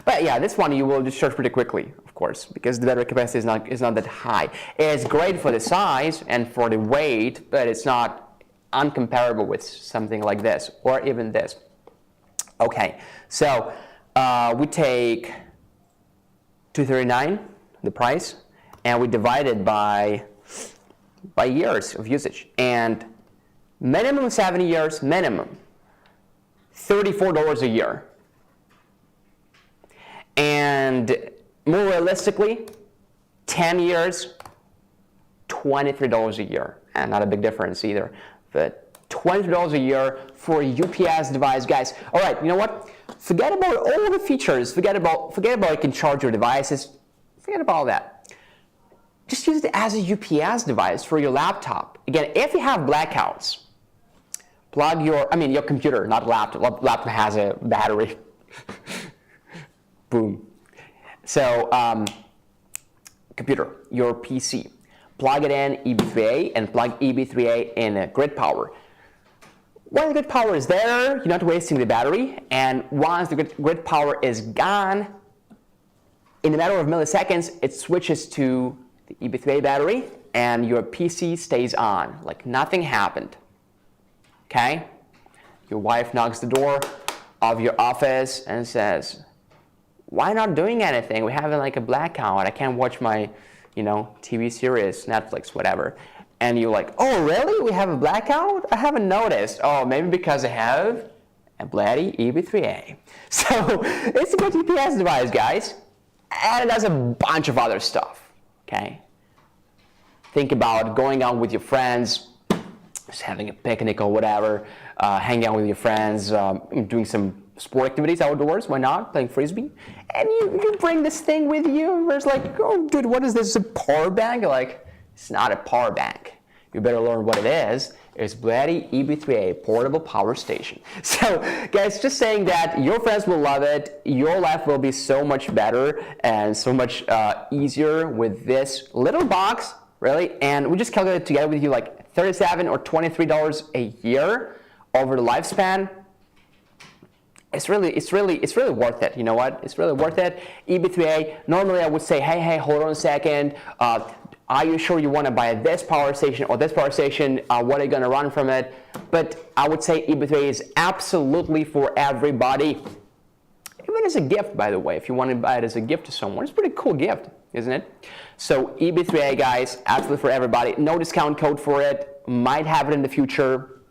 But yeah, this one you will discharge pretty quickly, of course, because the battery capacity is not that high. It's great for the size and for the weight, but it's not uncomparable with something like this or even this. Okay, so we take $239, the price, and we divide it by years of usage. And minimum 7 years, minimum $34 a year. And more realistically, 10 years, $23 a year. And not a big difference either, but $23 a year for a UPS device, guys. All right, you know what? Forget about all the features. Forget about you can charge your devices. Forget about all that. Just use it as a UPS device for your laptop. Again, if you have blackouts, plug your computer, not laptop. Laptop has a battery. Boom. So, computer, your PC, plug it in EB3A and plug EB3A in grid power. When the grid power is there, you're not wasting the battery, and once the grid power is gone, in a matter of milliseconds, it switches to the EB3A battery, and your PC stays on, like nothing happened. Okay? Your wife knocks the door of your office and says, "Why not doing anything? We're having like a blackout. I can't watch my, TV series, Netflix, whatever." And you're like, "Oh, really? We have a blackout? I haven't noticed." Oh, maybe because I have a BLUETTI EB3A. So it's a good UPS device, guys. And it does a bunch of other stuff, okay? Think about going out with your friends, just having a picnic or whatever, hanging out with your friends, doing some sport activities outdoors, why not, playing frisbee, and you bring this thing with you, where it's like, "Oh, dude, what is this, a power bank?" You're like, it's not a power bank. You better learn what it is. It's BLUETTI EB3A, portable power station. So, guys, just saying that your friends will love it. Your life will be so much better and so much easier with this little box, really. And we just calculated together with you like $37 or $23 a year over the lifespan. It's really worth it. You know what? It's really worth it. EB3A. Normally, I would say, hey, hold on a second. Are you sure you want to buy this power station or this power station? What are you going to run from it? But I would say EB3A is absolutely for everybody. Even as a gift, by the way, if you want to buy it as a gift to someone, it's a pretty cool gift, isn't it? So EB3A, guys, absolutely for everybody. No discount code for it. Might have it in the future.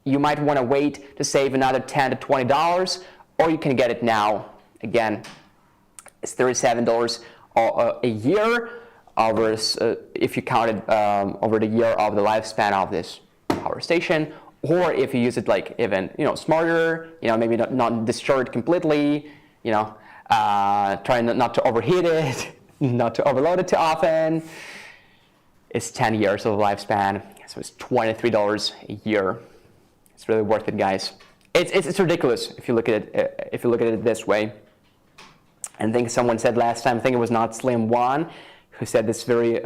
You might want to wait to save another $10 to $20, or you can get it now. Again, it's $37 a year. If you count it over the year of the lifespan of this power station, or if you use it like even smarter, maybe not discharge completely, try not to overheat it, not to overload it too often. It's 10 years of lifespan, so it's $23 a year. It's really worth it, guys. It's ridiculous if you look at it this way. And I think someone said last time, I think it was not Slim One, who said this very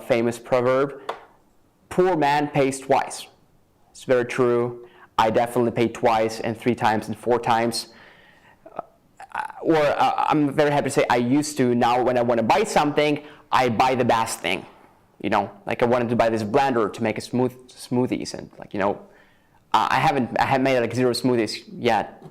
famous proverb: "Poor man pays twice." It's very true. I definitely pay twice and 3 times and 4 times. I'm very happy to say I used to. Now when I want to buy something, I buy the best thing. You know, like I wanted to buy this blender to make a smoothies, and like, you know, I haven't made like 0 smoothies yet,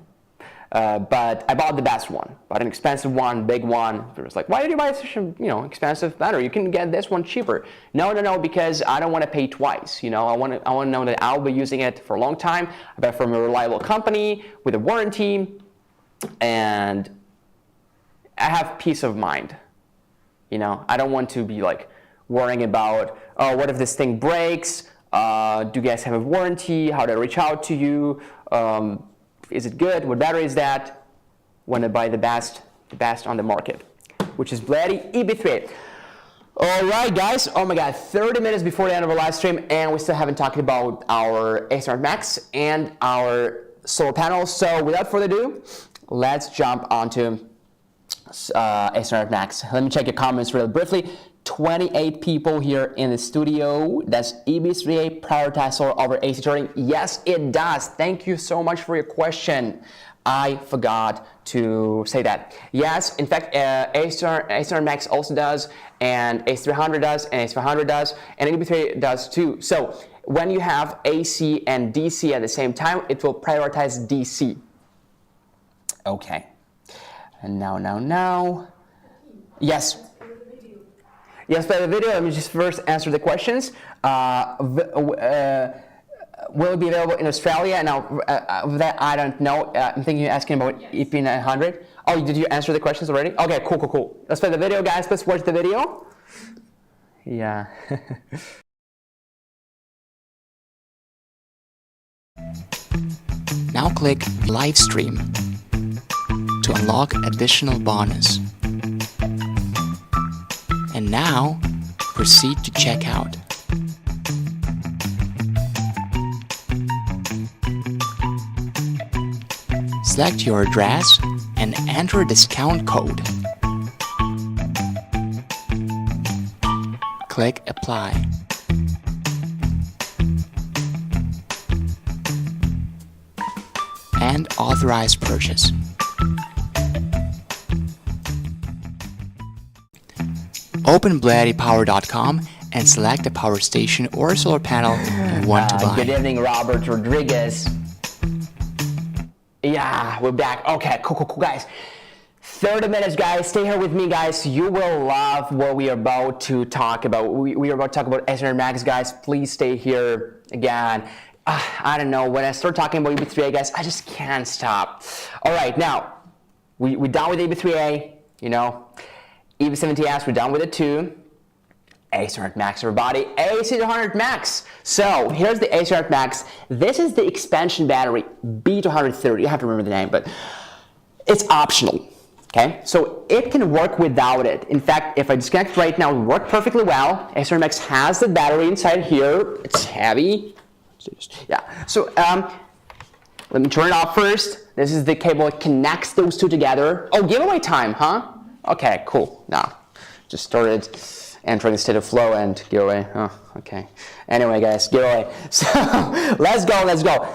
but I bought the best one, bought an expensive one, big one. It was like, why did you buy such a, you know, expensive blender? You can get this one cheaper. No, because I don't want to pay twice. You know, I want to know that I'll be using it for a long time. I buy from a reliable company with a warranty, and I have peace of mind. You know, I don't want to be like worrying about, oh, what if this thing breaks? Do you guys have a warranty? How do I reach out to you? Is it good? What battery is that? Want to buy the best on the market, which is BLUETTI EB3A. All right, guys. Oh my God, 30 minutes before the end of our live stream, and we still haven't talked about our A7R Max and our solar panels. So without further ado, let's jump onto A7R Max. Let me check your comments real briefly. 28 people here in the studio. That's EB3A prioritize solar over AC charging? Yes, it does. Thank you so much for your question. I forgot to say that. Yes, in fact, A7R Max also does, and A300 does, and A500 does, and EB3A does too. So when you have AC and DC at the same time, it will prioritize DC. Okay. And now. Yes. Yes, play the video. Let me just first answer the questions. Will it be available in Australia? Now, that I don't know. I'm thinking you're asking about EP900. Oh, did you answer the questions already? Okay, cool. Let's play the video, guys. Let's watch the video. Yeah. Now click live stream to unlock additional bonus. And now, proceed to check out. Select your address and enter a discount code. Click Apply. And authorize purchase. Open BLUETTIpower.com and select the power station or solar panel you want to buy. Good evening, Robert Rodriguez. Yeah, we're back. Okay, cool, guys. 30 minutes, guys. Stay here with me, guys. You will love what we are about to talk about. We are about to talk about A7R Max, guys. Please stay here. Again, I don't know. When I start talking about EB3A, guys, I just can't stop. All right, now, we're done with EB3A, you know. EB70S, we're done with it too. A7R Max, everybody. A7R Max. So here's the A7R Max. This is the expansion battery, B230. I have to remember the name, but it's optional. Okay, so it can work without it. In fact, if I disconnect right now, it will work perfectly well. A7R Max has the battery inside here. It's heavy. Yeah. So let me turn it off first. This is the cable that connects those two together. Oh, giveaway time, huh? Okay, cool. Now, just started entering the state of flow and giveaway. Oh, okay. Anyway, guys, giveaway. So let's go.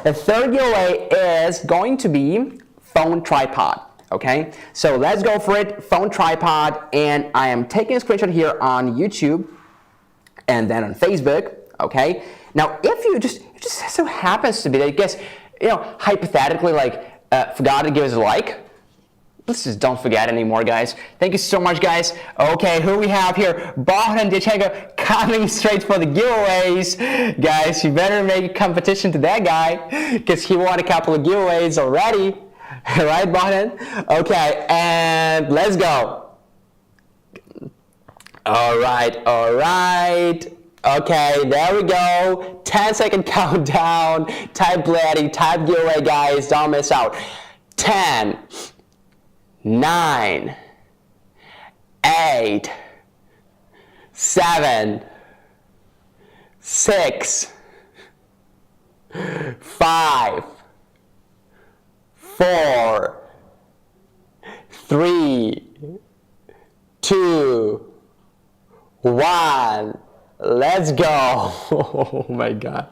The third giveaway is going to be phone tripod. Okay, so let's go for it. Phone tripod, and I am taking a screenshot here on YouTube and then on Facebook. Okay. Now, if it just so happens to be that, I guess, you know, hypothetically, like, forgot to give us a like. Let's just don't forget anymore, guys. Thank you so much, guys. Okay, who we have here? Bohdan Diachenko coming straight for the giveaways. Guys, you better make competition to that guy because he won a couple of giveaways already. Right, Bohdan? Okay, and let's go. All right. Okay, there we go. 10-second countdown. Type BLUETTI, type giveaway, guys. Don't miss out. 10, 9, 8, 7, 6, 5, 4, 3, 2, 1. Let's go. Oh my God.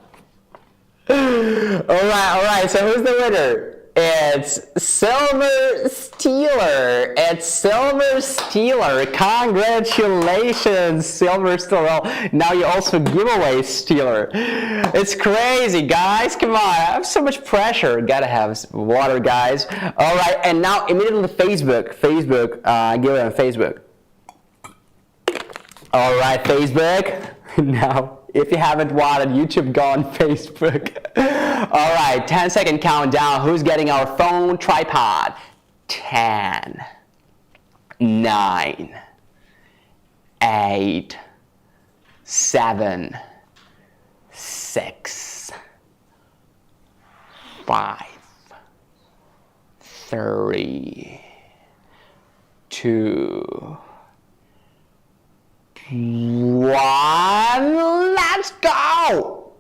All right. So who's the winner? It's Silver Stealer. It's Silver Stealer. Congratulations, Silver Stealer. Well, now you also giveaway Stealer. It's crazy, guys. Come on, I have so much pressure. Gotta have water, guys. All right, and now immediately Facebook. Giveaway on Facebook. All right, Facebook. Now, if you haven't watched YouTube, go on Facebook. All right, 10-second countdown. Who's getting our phone tripod? 10, 9, 8, 7, 6, 5, 3, 2, 1, let's go!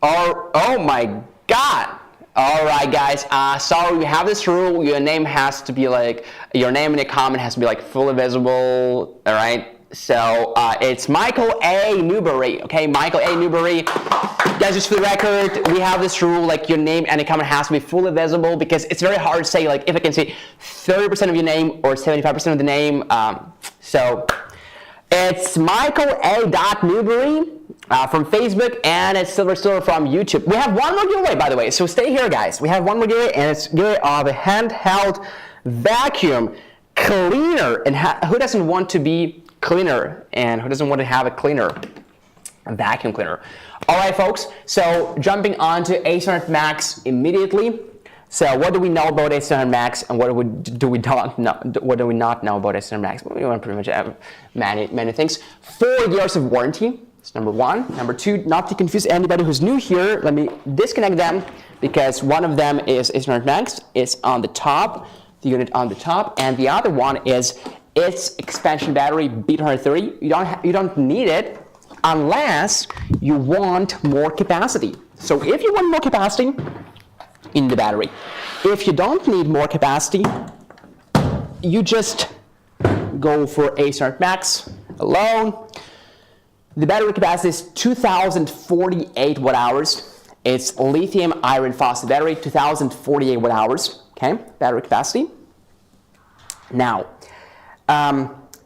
Oh my God! All right, guys. Sorry, we have this rule. Your name has to be like, your name in the comment has to be like fully visible. All right. So it's Michael A. Newberry. Okay, Michael A. Newberry. Guys, just for the record, we have this rule, like your name and the comment has to be fully visible because it's very hard to say, like if I can say 30% of your name or 75% of the name. So it's Michael A. Newberry from Facebook, and it's Silver Stealer from YouTube. We have one more giveaway, by the way, so stay here, guys. We have one more giveaway, and it's giveaway of a handheld vacuum cleaner. And who doesn't want to be cleaner, and who doesn't want to have a cleaner? A vacuum cleaner. All right, folks, so jumping on to A700 Max immediately. So what do we know about A700 Max, and what do we not know about A700 Max? We want pretty much have many things. 4 years of warranty. That's number one. Number two, not to confuse anybody who's new here, let me disconnect them because one of them is A700 Max. It's on the top, the unit on the top, and the other one is its expansion battery B230. You don't need it unless you want more capacity. So if you want more capacity in the battery, if you don't need more capacity, you just go for A700 Max alone. The battery capacity is 2,048 watt hours. It's lithium iron phosphate battery, 2,048 watt hours. Okay, battery capacity. Now,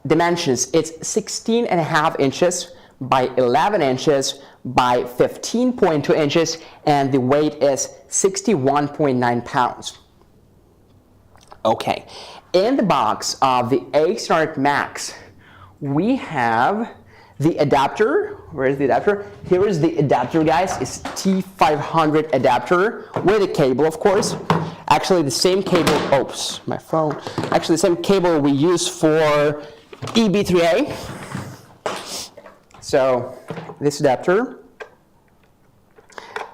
dimensions, it's 16.5 inches by 11 inches by 15.2 inches, and the weight is 61.9 pounds. Okay, in the box of the A700 Max, we have the adapter. Where is the adapter? Here is the adapter, guys. It's T500 adapter with a cable, of course. Actually, the same cable. Oops, my phone. Actually, the same cable we use for EB3A. So, this adapter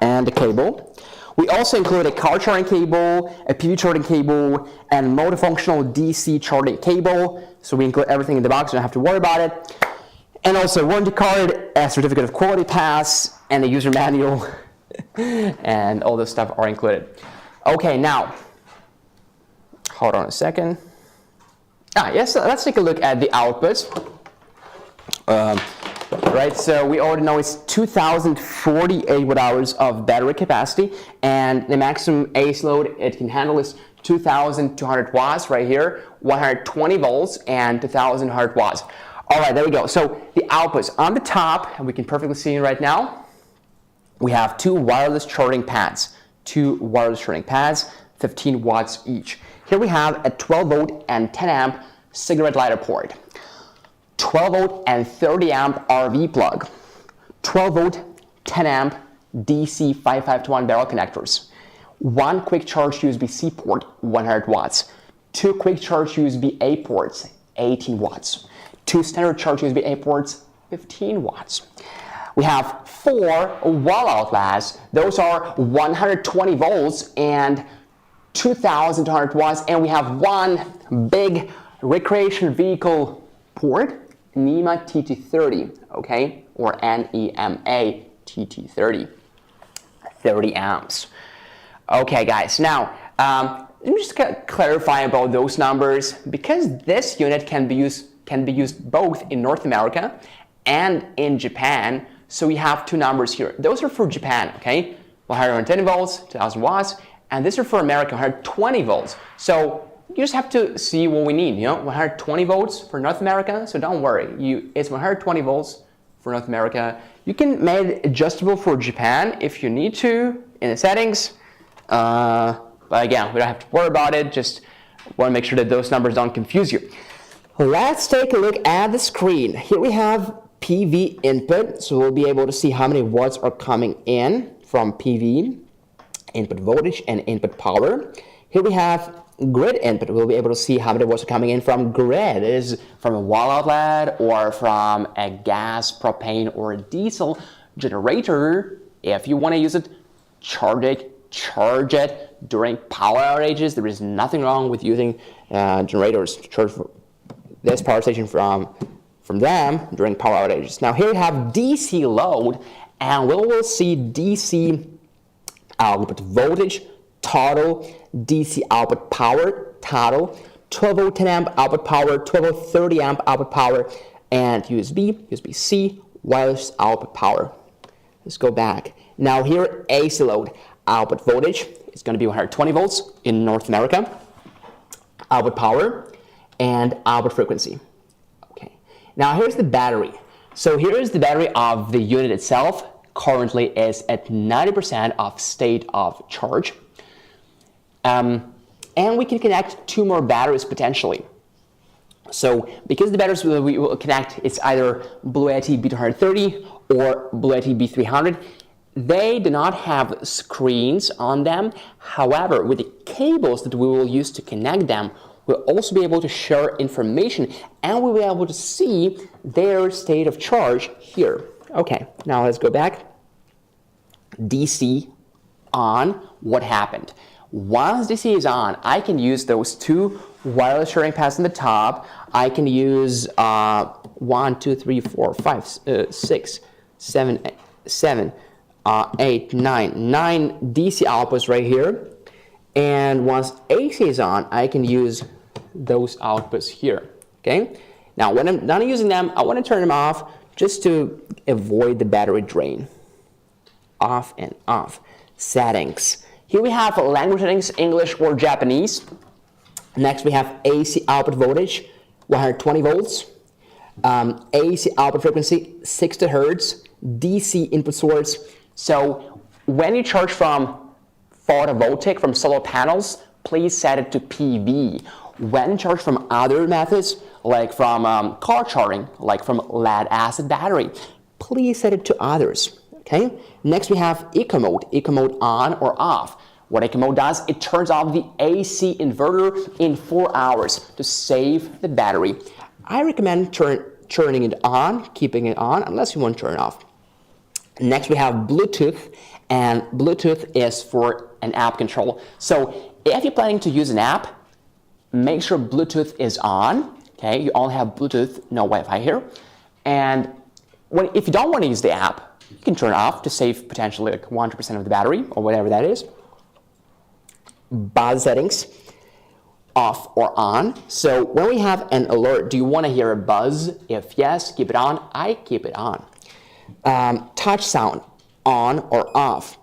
and the cable. We also include a car charging cable, a PV charging cable, and multifunctional DC charging cable. So we include everything in the box. You don't have to worry about it. And also a warranty card, a certificate of quality pass, and a user manual, and all this stuff are included. Okay, now, hold on a second. Yes, let's take a look at the outputs. Right, so we already know it's 2,048 watt hours of battery capacity, and the maximum AC load it can handle is 2,200 watts right here, 120 volts, and 2,100 watts. All right, there we go. So the outputs on the top, and we can perfectly see it right now, we have two wireless charging pads, 15 watts each. Here we have a 12 volt and 10 amp cigarette lighter port, 12 volt and 30 amp RV plug, 12 volt, 10 amp DC 5521 barrel connectors, one quick charge USB-C port, 100 watts, two quick charge USB-A ports, 18 watts, two standard charge USB-A ports, 15 watts. We have 4 wall outlets. Those are 120 volts and 2,200 watts. And we have one big recreation vehicle port, NEMA TT30, okay, or NEMA TT30, 30 amps. Okay, guys, now let me just clarify about those numbers, because this unit can be used both in North America and in Japan. So we have two numbers here. Those are for Japan, okay? 110 volts, 2,000 watts, And this is for America, 120 volts. So you just have to see what we need, 120 volts for North America. So don't worry, it's 120 volts for North America. You can make it adjustable for Japan if you need to in the settings. But again, we don't have to worry about it. Just want to make sure that those numbers don't confuse you. Let's take a look at the screen. Here we have PV input. So we'll be able to see how many watts are coming in from PV, input voltage and input power. Here we have grid input. We'll be able to see how many watts are coming in from grid. It is from a wall outlet or from a gas, propane, or a diesel generator. If you want to use it, charge it during power outages. There is nothing wrong with using generators to charge this power station from them during power outages. Now here we have DC load, and we will see DC output voltage, total, DC output power, total, 12 volt 10 amp output power, 12 volt 30 amp output power, and USB-C, wireless output power. Let's go back. Now here, AC load, output voltage is going to be 120 volts in North America, output power, and output frequency. Okay. Now here's the battery. So here is the battery of the unit itself. Currently is at 90% of state of charge. And we can connect 2 more batteries potentially. So because the batteries we will connect, it's either BLUETTI B230 or BLUETTI B300. They do not have screens on them. However, with the cables that we will use to connect them, we'll also be able to share information, and we'll be able to see their state of charge here. Okay, now let's go back. DC on, what happened? Once DC is on, I can use those 2 wireless sharing pads on the top. I can use 1, 2, 3, 4, 5, 6, 7, 8, 9 DC outputs right here. And once AC is on, I can use those outputs here. Okay. Now, when I'm done using them, I want to turn them off just to avoid the battery drain. Off and off. Settings. Here we have language settings, English or Japanese. Next we have AC output voltage, 120 volts. AC output frequency, 60 hertz. DC input source. So when you charge from photovoltaic, from solar panels, please set it to PV. When charged from other methods, like from car charging, like from lead acid battery, please set it to others. Okay. Next we have eco mode on or off. What eco mode does, it turns off the AC inverter in 4 hours to save the battery. I recommend turning it on, keeping it on, unless you want to turn it off. Next we have Bluetooth, and Bluetooth is for an app control. So if you're planning to use an app, make sure Bluetooth is on. Okay, you only have Bluetooth, no Wi-Fi here. And if you don't want to use the app, you can turn it off to save potentially like 100% of the battery or whatever that is. Buzz settings, off or on. So when we have an alert, do you want to hear a buzz? If yes, keep it on. I keep it on. Touch sound, on or off.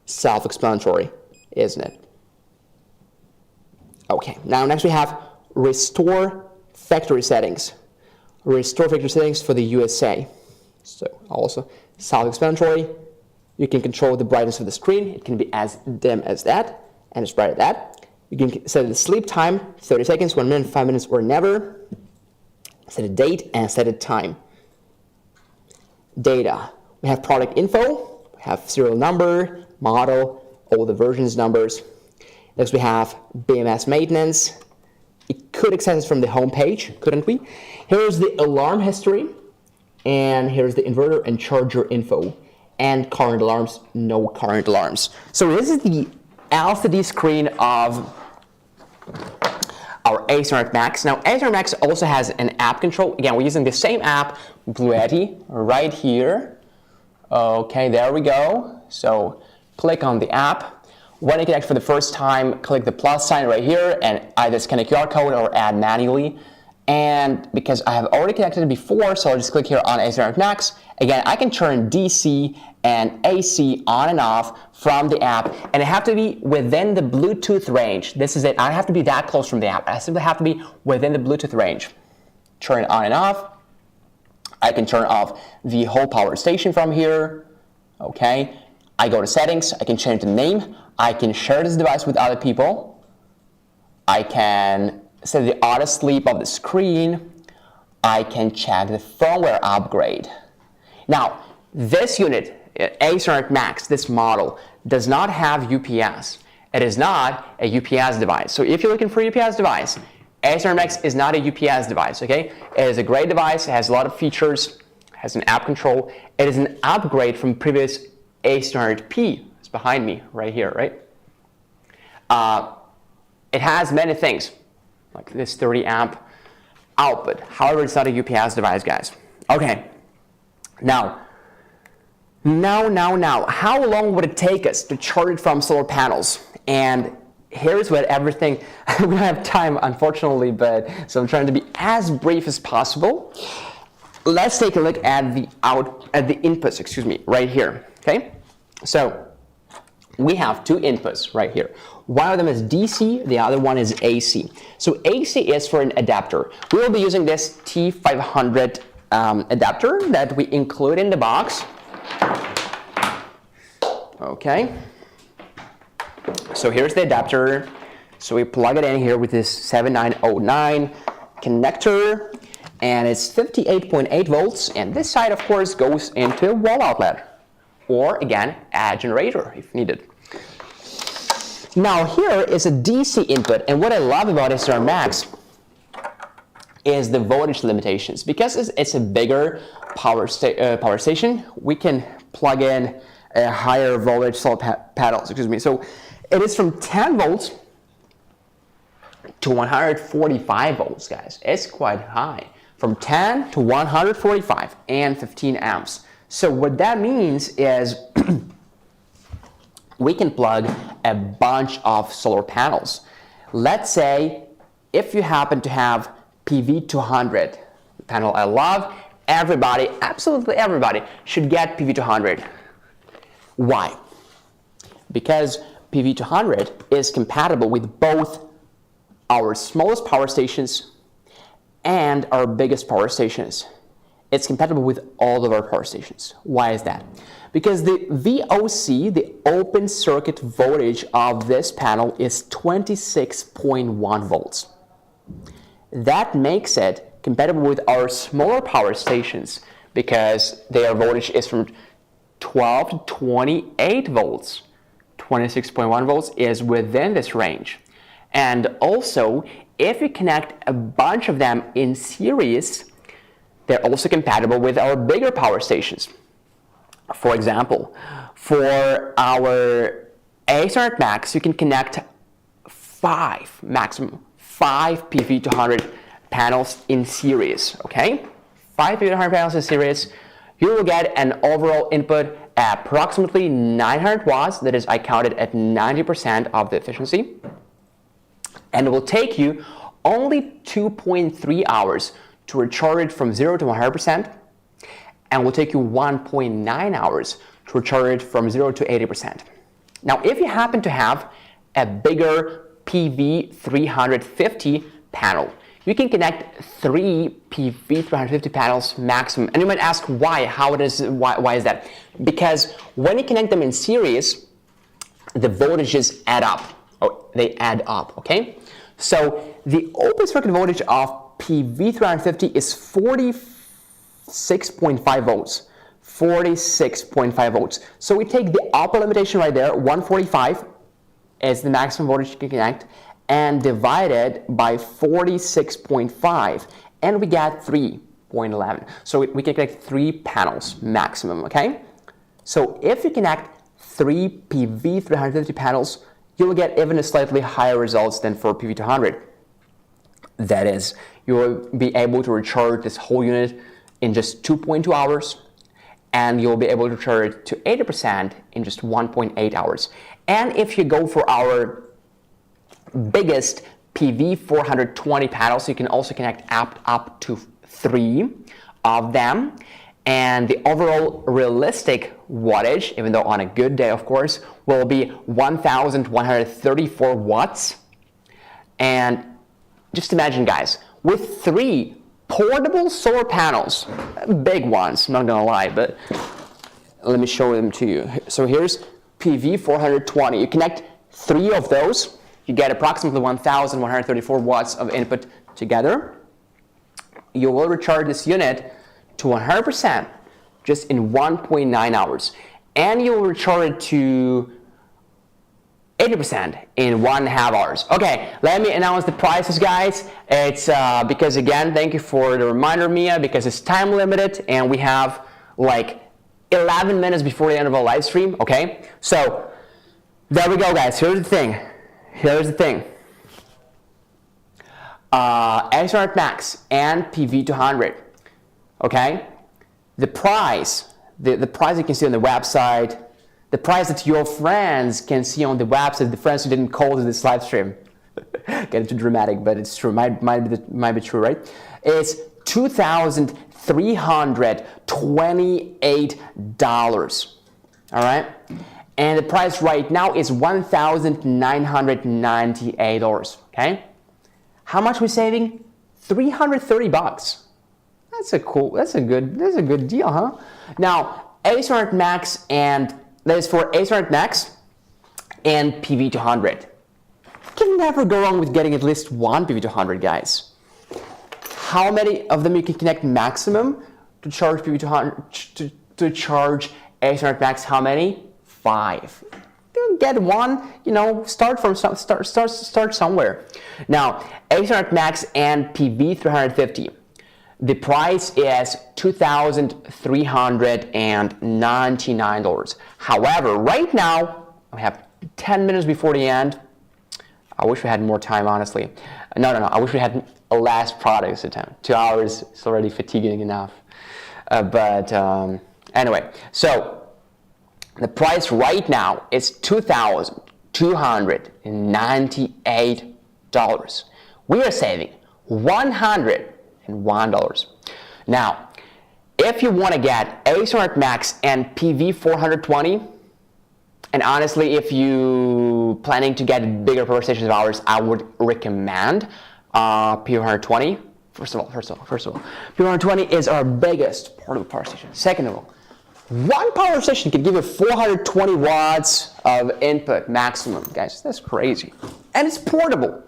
Self-explanatory, isn't it? Okay, now next we have restore factory settings. Restore factory settings for the USA. So also self-explanatory. You can control the brightness of the screen. It can be as dim as that and as bright as that. You can set the sleep time, 30 seconds, 1 minute, 5 minutes, or never. Set a date and set a time. Data. We have product info. We have serial number, model, all the versions numbers. Next we have BMS maintenance. It could access from the home page, couldn't we? Here's the alarm history. And here's the inverter and charger info. And current alarms, no current alarms. So this is the LCD screen of our ASMR Max. Now ASMR Max also has an app control. Again, we're using the same app, BLUETTI, right here. Okay, there we go. So click on the app. When you connect for the first time, click the plus sign right here and either scan a QR code or add manually. And because I have already connected it before, so I'll just click here on Ethernet Max. Again, I can turn DC and AC on and off from the app, and it have to be within the Bluetooth range. This is it. I don't have to be that close from the app. I simply have to be within the Bluetooth range. Turn it on and off. I can turn off the whole power station from here. Okay. I go to settings. I can change the name. I can share this device with other people. I can set the auto sleep of the screen. I can check the firmware upgrade. Now, this unit, Ethernet Max, this model, does not have UPS. It is not a UPS device. So if you're looking for a UPS device, Ethernet Max is not a UPS device, okay? It is a great device. It has a lot of features, has an app control. It is an upgrade from previous Ethernet P. It's behind me right here, right? It has many things, like this 30 amp output. However, it's not a UPS device, guys. Okay. Now, how long would it take us to charge it from solar panels? And here's what everything, we don't have time, unfortunately, but so I'm trying to be as brief as possible. Let's take a look at the inputs, right here, okay? So we have two inputs right here. One of them is DC, the other one is AC. So AC is for an adapter. We will be using this T500 adapter that we include in the box. Okay. So here's the adapter. So we plug it in here with this 7909 connector, and it's 58.8 volts. And this side, of course, goes into a wall outlet, or again, a generator if needed. Now here is a DC input, and what I love about Ethernet Max is the voltage limitations. Because it's a bigger power station, we can plug in a higher voltage solar panels. So it is from 10 volts to 145 volts, guys. It's quite high. From 10 to 145 and 15 amps. So what that means is we can plug a bunch of solar panels. Let's say if you happen to have PV200 panel I love, everybody, absolutely everybody, should get PV200. Why? Because PV200 is compatible with both our smallest power stations and our biggest power stations. It's compatible with all of our power stations. Why is that? Because the VOC, the open circuit voltage of this panel, is 26.1 volts. That makes it compatible with our smaller power stations because their voltage is from 12 to 28 volts. 26.1 volts is within this range. And also, if you connect a bunch of them in series, they're also compatible with our bigger power stations. For example, for our Ethernet Max, you can connect maximum 5 PV200 panels in series, okay? 5 PV200 panels in series. You will get an overall input at approximately 900 watts. That is, I counted at 90% of the efficiency. And it will take you only 2.3 hours to recharge it from 0 to 100%, and will take you 1.9 hours to recharge it from 0 to 80%. Now, if you happen to have a bigger PV350 panel, you can connect 3 PV350 panels maximum. And you might ask why? Why is that? Because when you connect them in series, the voltages add up. Oh, they add up, okay? So the open circuit voltage of PV350 is 46.5 volts. 46.5 volts. So we take the upper limitation right there, 145 is the maximum voltage you can connect, and divide it by 46.5, and we get 3.11. So we can connect 3 panels maximum, okay? So if you connect 3 PV350 panels, you will get even a slightly higher results than for PV200. That is, you will be able to recharge this whole unit in just 2.2 hours, and you'll be able to charge it to 80% in just 1.8 hours. And if you go for our biggest PV420 panels, so you can also connect up to 3 of them. And the overall realistic wattage, even though on a good day, of course, will be 1,134 watts. And just imagine, guys, with 3 portable solar panels, big ones, I'm not gonna lie, but let me show them to you. So here's PV420. You connect 3 of those, you get approximately 1,134 watts of input together. You will recharge this unit to 100% just in 1.9 hours. And you will recharge it to 80% in 1.5 hours. Okay, let me announce the prices, guys. It's because, again, thank you for the reminder, Mia, because it's time limited and we have like 11 minutes before the end of our live stream, okay? So there we go, guys. Here's the thing. Ethernet Max and PV200, okay? The price you can see on the website, the price that your friends can see on the website, the friends who didn't call to this live stream, getting too dramatic, but it's true, might be true, right? It's $2,328, all right? And the price right now is $1,998, okay? How much we're saving? $330. That's a good deal, huh? Now, Ethernet Max, and that is for Ethernet Max and PV200. You can never go wrong with getting at least one PV200, guys. How many of them you can connect maximum to charge PV200 to charge Ethernet Max? How many? 5. You get one, you know, start somewhere. Now, Ethernet Max and PV350. The price is $2,399. However, right now, we have 10 minutes before the end. I wish we had more time, honestly. No. I wish we had a last product at time. 2 hours is already fatiguing enough. Anyway, so the price right now is $2,298. We are saving $101. Now, if you want to get Ethernet Max and PV420, and honestly, if you planning to get bigger power stations of ours, I would recommend PV420. First of all, PV420 is our biggest portable power station. Second of all, one power station can give you 420 watts of input maximum, guys. That's crazy. And it's portable.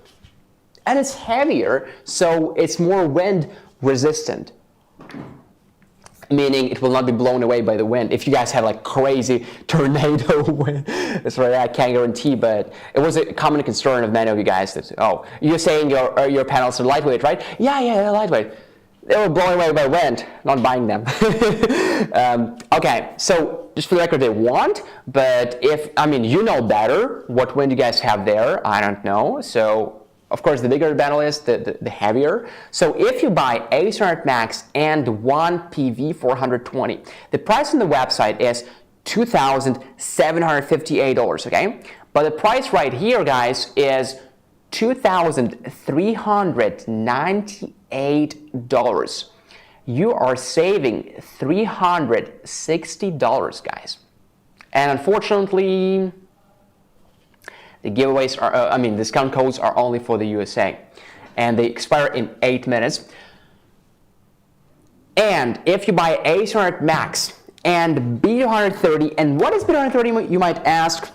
And it's heavier, so it's more wind resistant. Meaning it will not be blown away by the wind. If you guys have like crazy tornado wind, that's right, I can't guarantee, but it was a common concern of many of you guys that, oh, you're saying your panels are lightweight, right? Yeah, they're lightweight. They were blown away by wind, not buying them. Okay, so just for the record, they won't, but you know better what wind you guys have there, I don't know, so of course the bigger the panel is, the heavier. So if you buy Ethernet Max and one PV420, the price on the website is $2,758, okay? But the price right here, guys, is $2,398. You are saving $360, guys. And unfortunately, the giveaways are, discount codes are only for the USA. And they expire in 8 minutes. And if you buy Ethernet Max and B230, and what is B230, you might ask?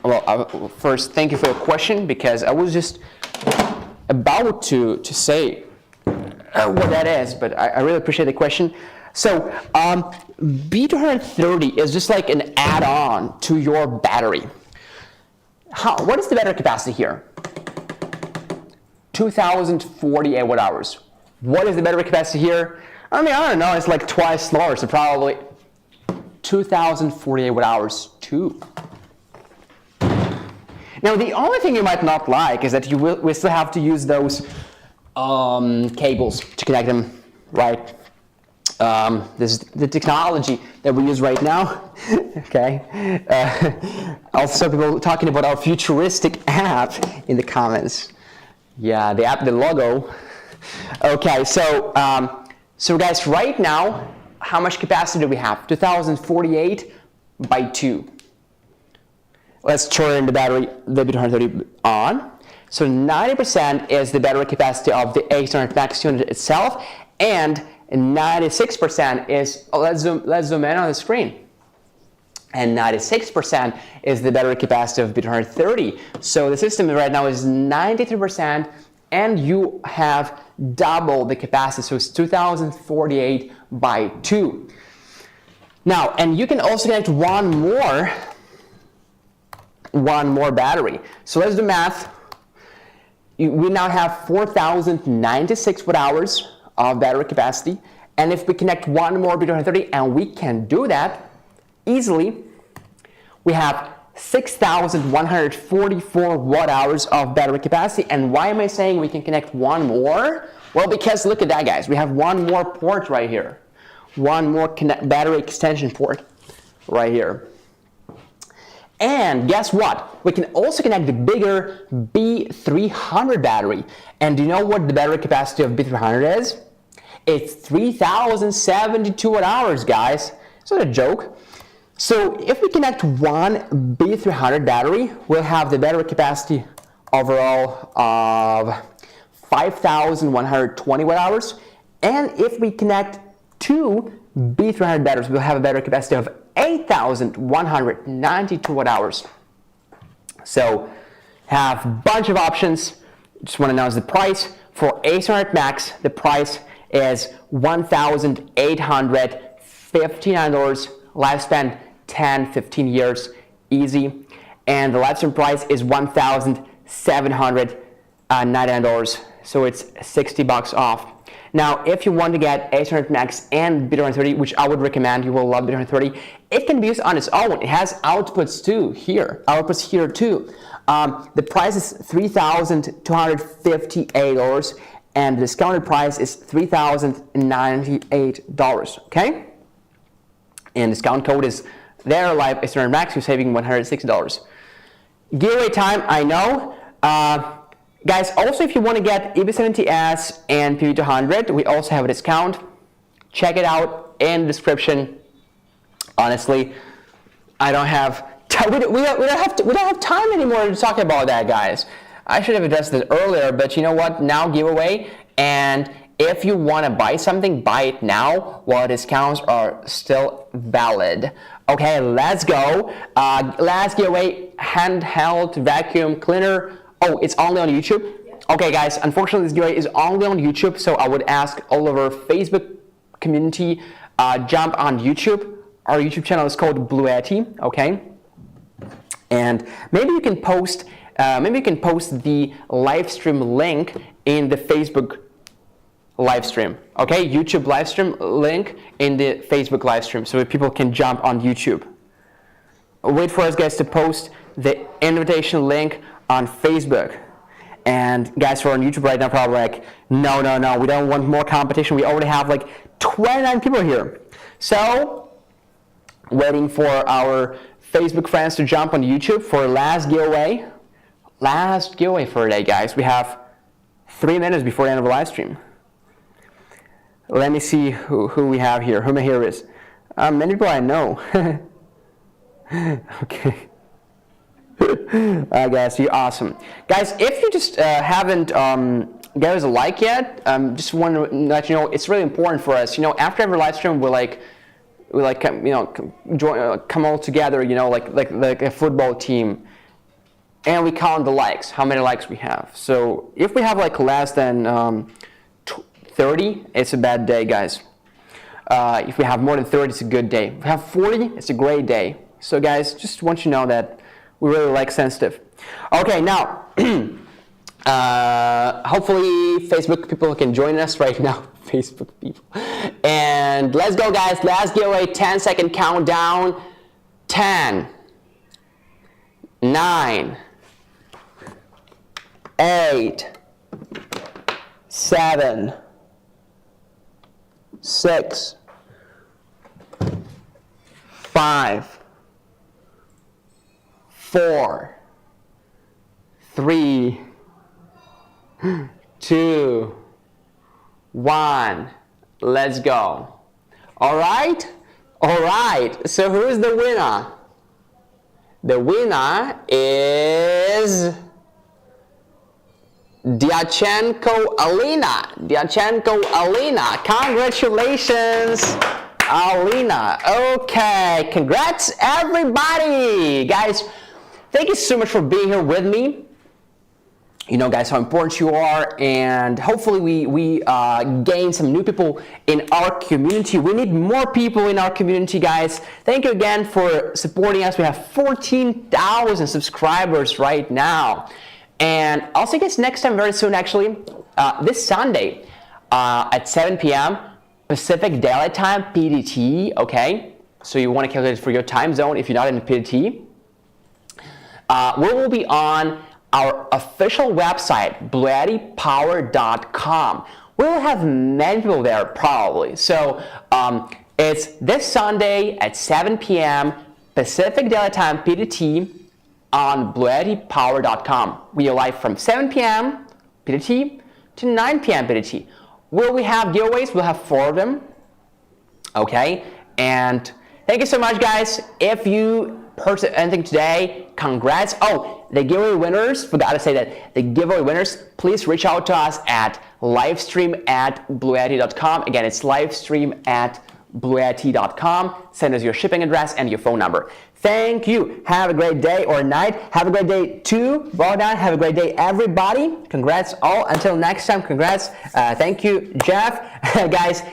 Well, first, thank you for your question, because I was just about to say what that is, but I really appreciate the question. So B230 is just like an add-on to your battery. What is the battery capacity here? 2,048 watt hours. What is the battery capacity here? I don't know, it's like twice lower, so probably 2,048 watt hours too. Now, the only thing you might not like is that we still have to use those cables to connect them, right? This is the technology that we use right now, okay? Also, people talking about our futuristic app in the comments. Yeah, the logo. Okay, so guys, right now, how much capacity do we have? 2048 by 2. Let's turn the battery, the B230 on. So 90% is the battery capacity of the A800 Max unit itself, and 96% is, let's zoom in on the screen. And 96% is the battery capacity of B230. So the system right now is 93%, and you have double the capacity, so it's 2048 by 2. Now, and you can also connect one more battery. So let's do math. We now have 4,096 watt hours of battery capacity, and if we connect one more B230, and we can do that easily, we have 6,144 watt hours of battery capacity. And why am I saying we can connect one more? Well, because look at that, guys. We have one more port right here. One more battery extension port right here. And guess what? We can also connect the bigger B300 battery. And do you know what the battery capacity of B300 is? It's 3,072 watt hours, guys. It's not a joke. So if we connect one B300 battery, we'll have the battery capacity overall of 5,120 watt hours. And if we connect two B300 batteries, we'll have a battery capacity of 8,192 watt hours. So have a bunch of options. Just want to announce the price. For A800 Max, the price is $1,859. Lifespan 10-15 years, easy. And the lifetime price is $1,799. So it's $60 off. Now, if you want to get A800 Max and B230, which I would recommend, you will love B230, it can be used on its own. It has outputs too here, the price is $3,258, and the discounted price is $3,098, okay? And discount code is there, live A800 Max, you're saving $160. Giveaway time, I know. Guys, also if you want to get EB70S and PV200, we also have a discount. Check it out in the description. Honestly, I don't have we don't have time anymore to talk about that, guys. I should have addressed this earlier, but you know what? Now giveaway, and if you want to buy something, buy it now while discounts are still valid. Okay, let's go. Last giveaway, handheld vacuum cleaner. Oh, it's only on YouTube? Okay, guys, unfortunately this giveaway is only on YouTube, so I would ask all of our Facebook community, jump on YouTube. Our YouTube channel is called BLUETTI, okay? And maybe you can post the live stream link in the Facebook live stream, okay? YouTube live stream link in the Facebook live stream, so that people can jump on YouTube. Wait for us, guys, to post the invitation link on Facebook. And guys who are on YouTube right now probably like, no, we don't want more competition. We already have like 29 people here. So, waiting for our Facebook friends to jump on YouTube for last giveaway. Last giveaway for today, guys. We have 3 minutes before the end of the live stream. Let me see who we have here. Who my here is. Many people I know. Okay. Guys, you're awesome. Guys, if you just haven't gave us a like yet, just want to let you know it's really important for us. You know, after every live stream, we come all together. You know, like a football team, and we count the likes, how many likes we have. So if we have like less than 30, it's a bad day, guys. If we have more than 30, it's a good day. If we have 40, it's a great day. So guys, just want you to know that we really like sensitive. Okay, now, hopefully Facebook people can join us right now. Facebook people. And let's go, guys. Last giveaway, 10-second countdown. 10, 9, 8, 7, 6, 5, 4, 3, 2, 1. Let's go. All right? All right. So who is the winner? The winner is Dyachenko Alina. Dyachenko Alina. Congratulations, Alina. Okay, congrats everybody. Guys, thank you so much for being here with me. You know, guys, how important you are, and hopefully we gain some new people in our community. We need more people in our community, guys. Thank you again for supporting us. We have 14,000 subscribers right now. And I'll see you guys next time very soon, actually. This Sunday at 7 p.m. Pacific Daylight Time, PDT, okay? So you want to calculate for your time zone if you're not in PDT. We will be on our official website, BLUETTIpower.com. We will have many people there probably. So it's this Sunday at 7 p.m. Pacific Daylight Time, PDT, on BLUETTIpower.com. We are live from 7 p.m. PDT to 9 p.m. PDT. Will we have giveaways? We'll have 4 of them. Okay, and thank you so much, guys. If you purchased anything today, congrats. Oh, the giveaway winners, forgot to say that. The giveaway winners, please reach out to us at livestream@bluetti.com. Again, it's livestream@bluetti.com. Send us your shipping address and your phone number. Thank you. Have a great day or night. Have a great day too. Well done. Have a great day, everybody. Congrats all. Until next time, congrats. Thank you, Jeff. Guys, see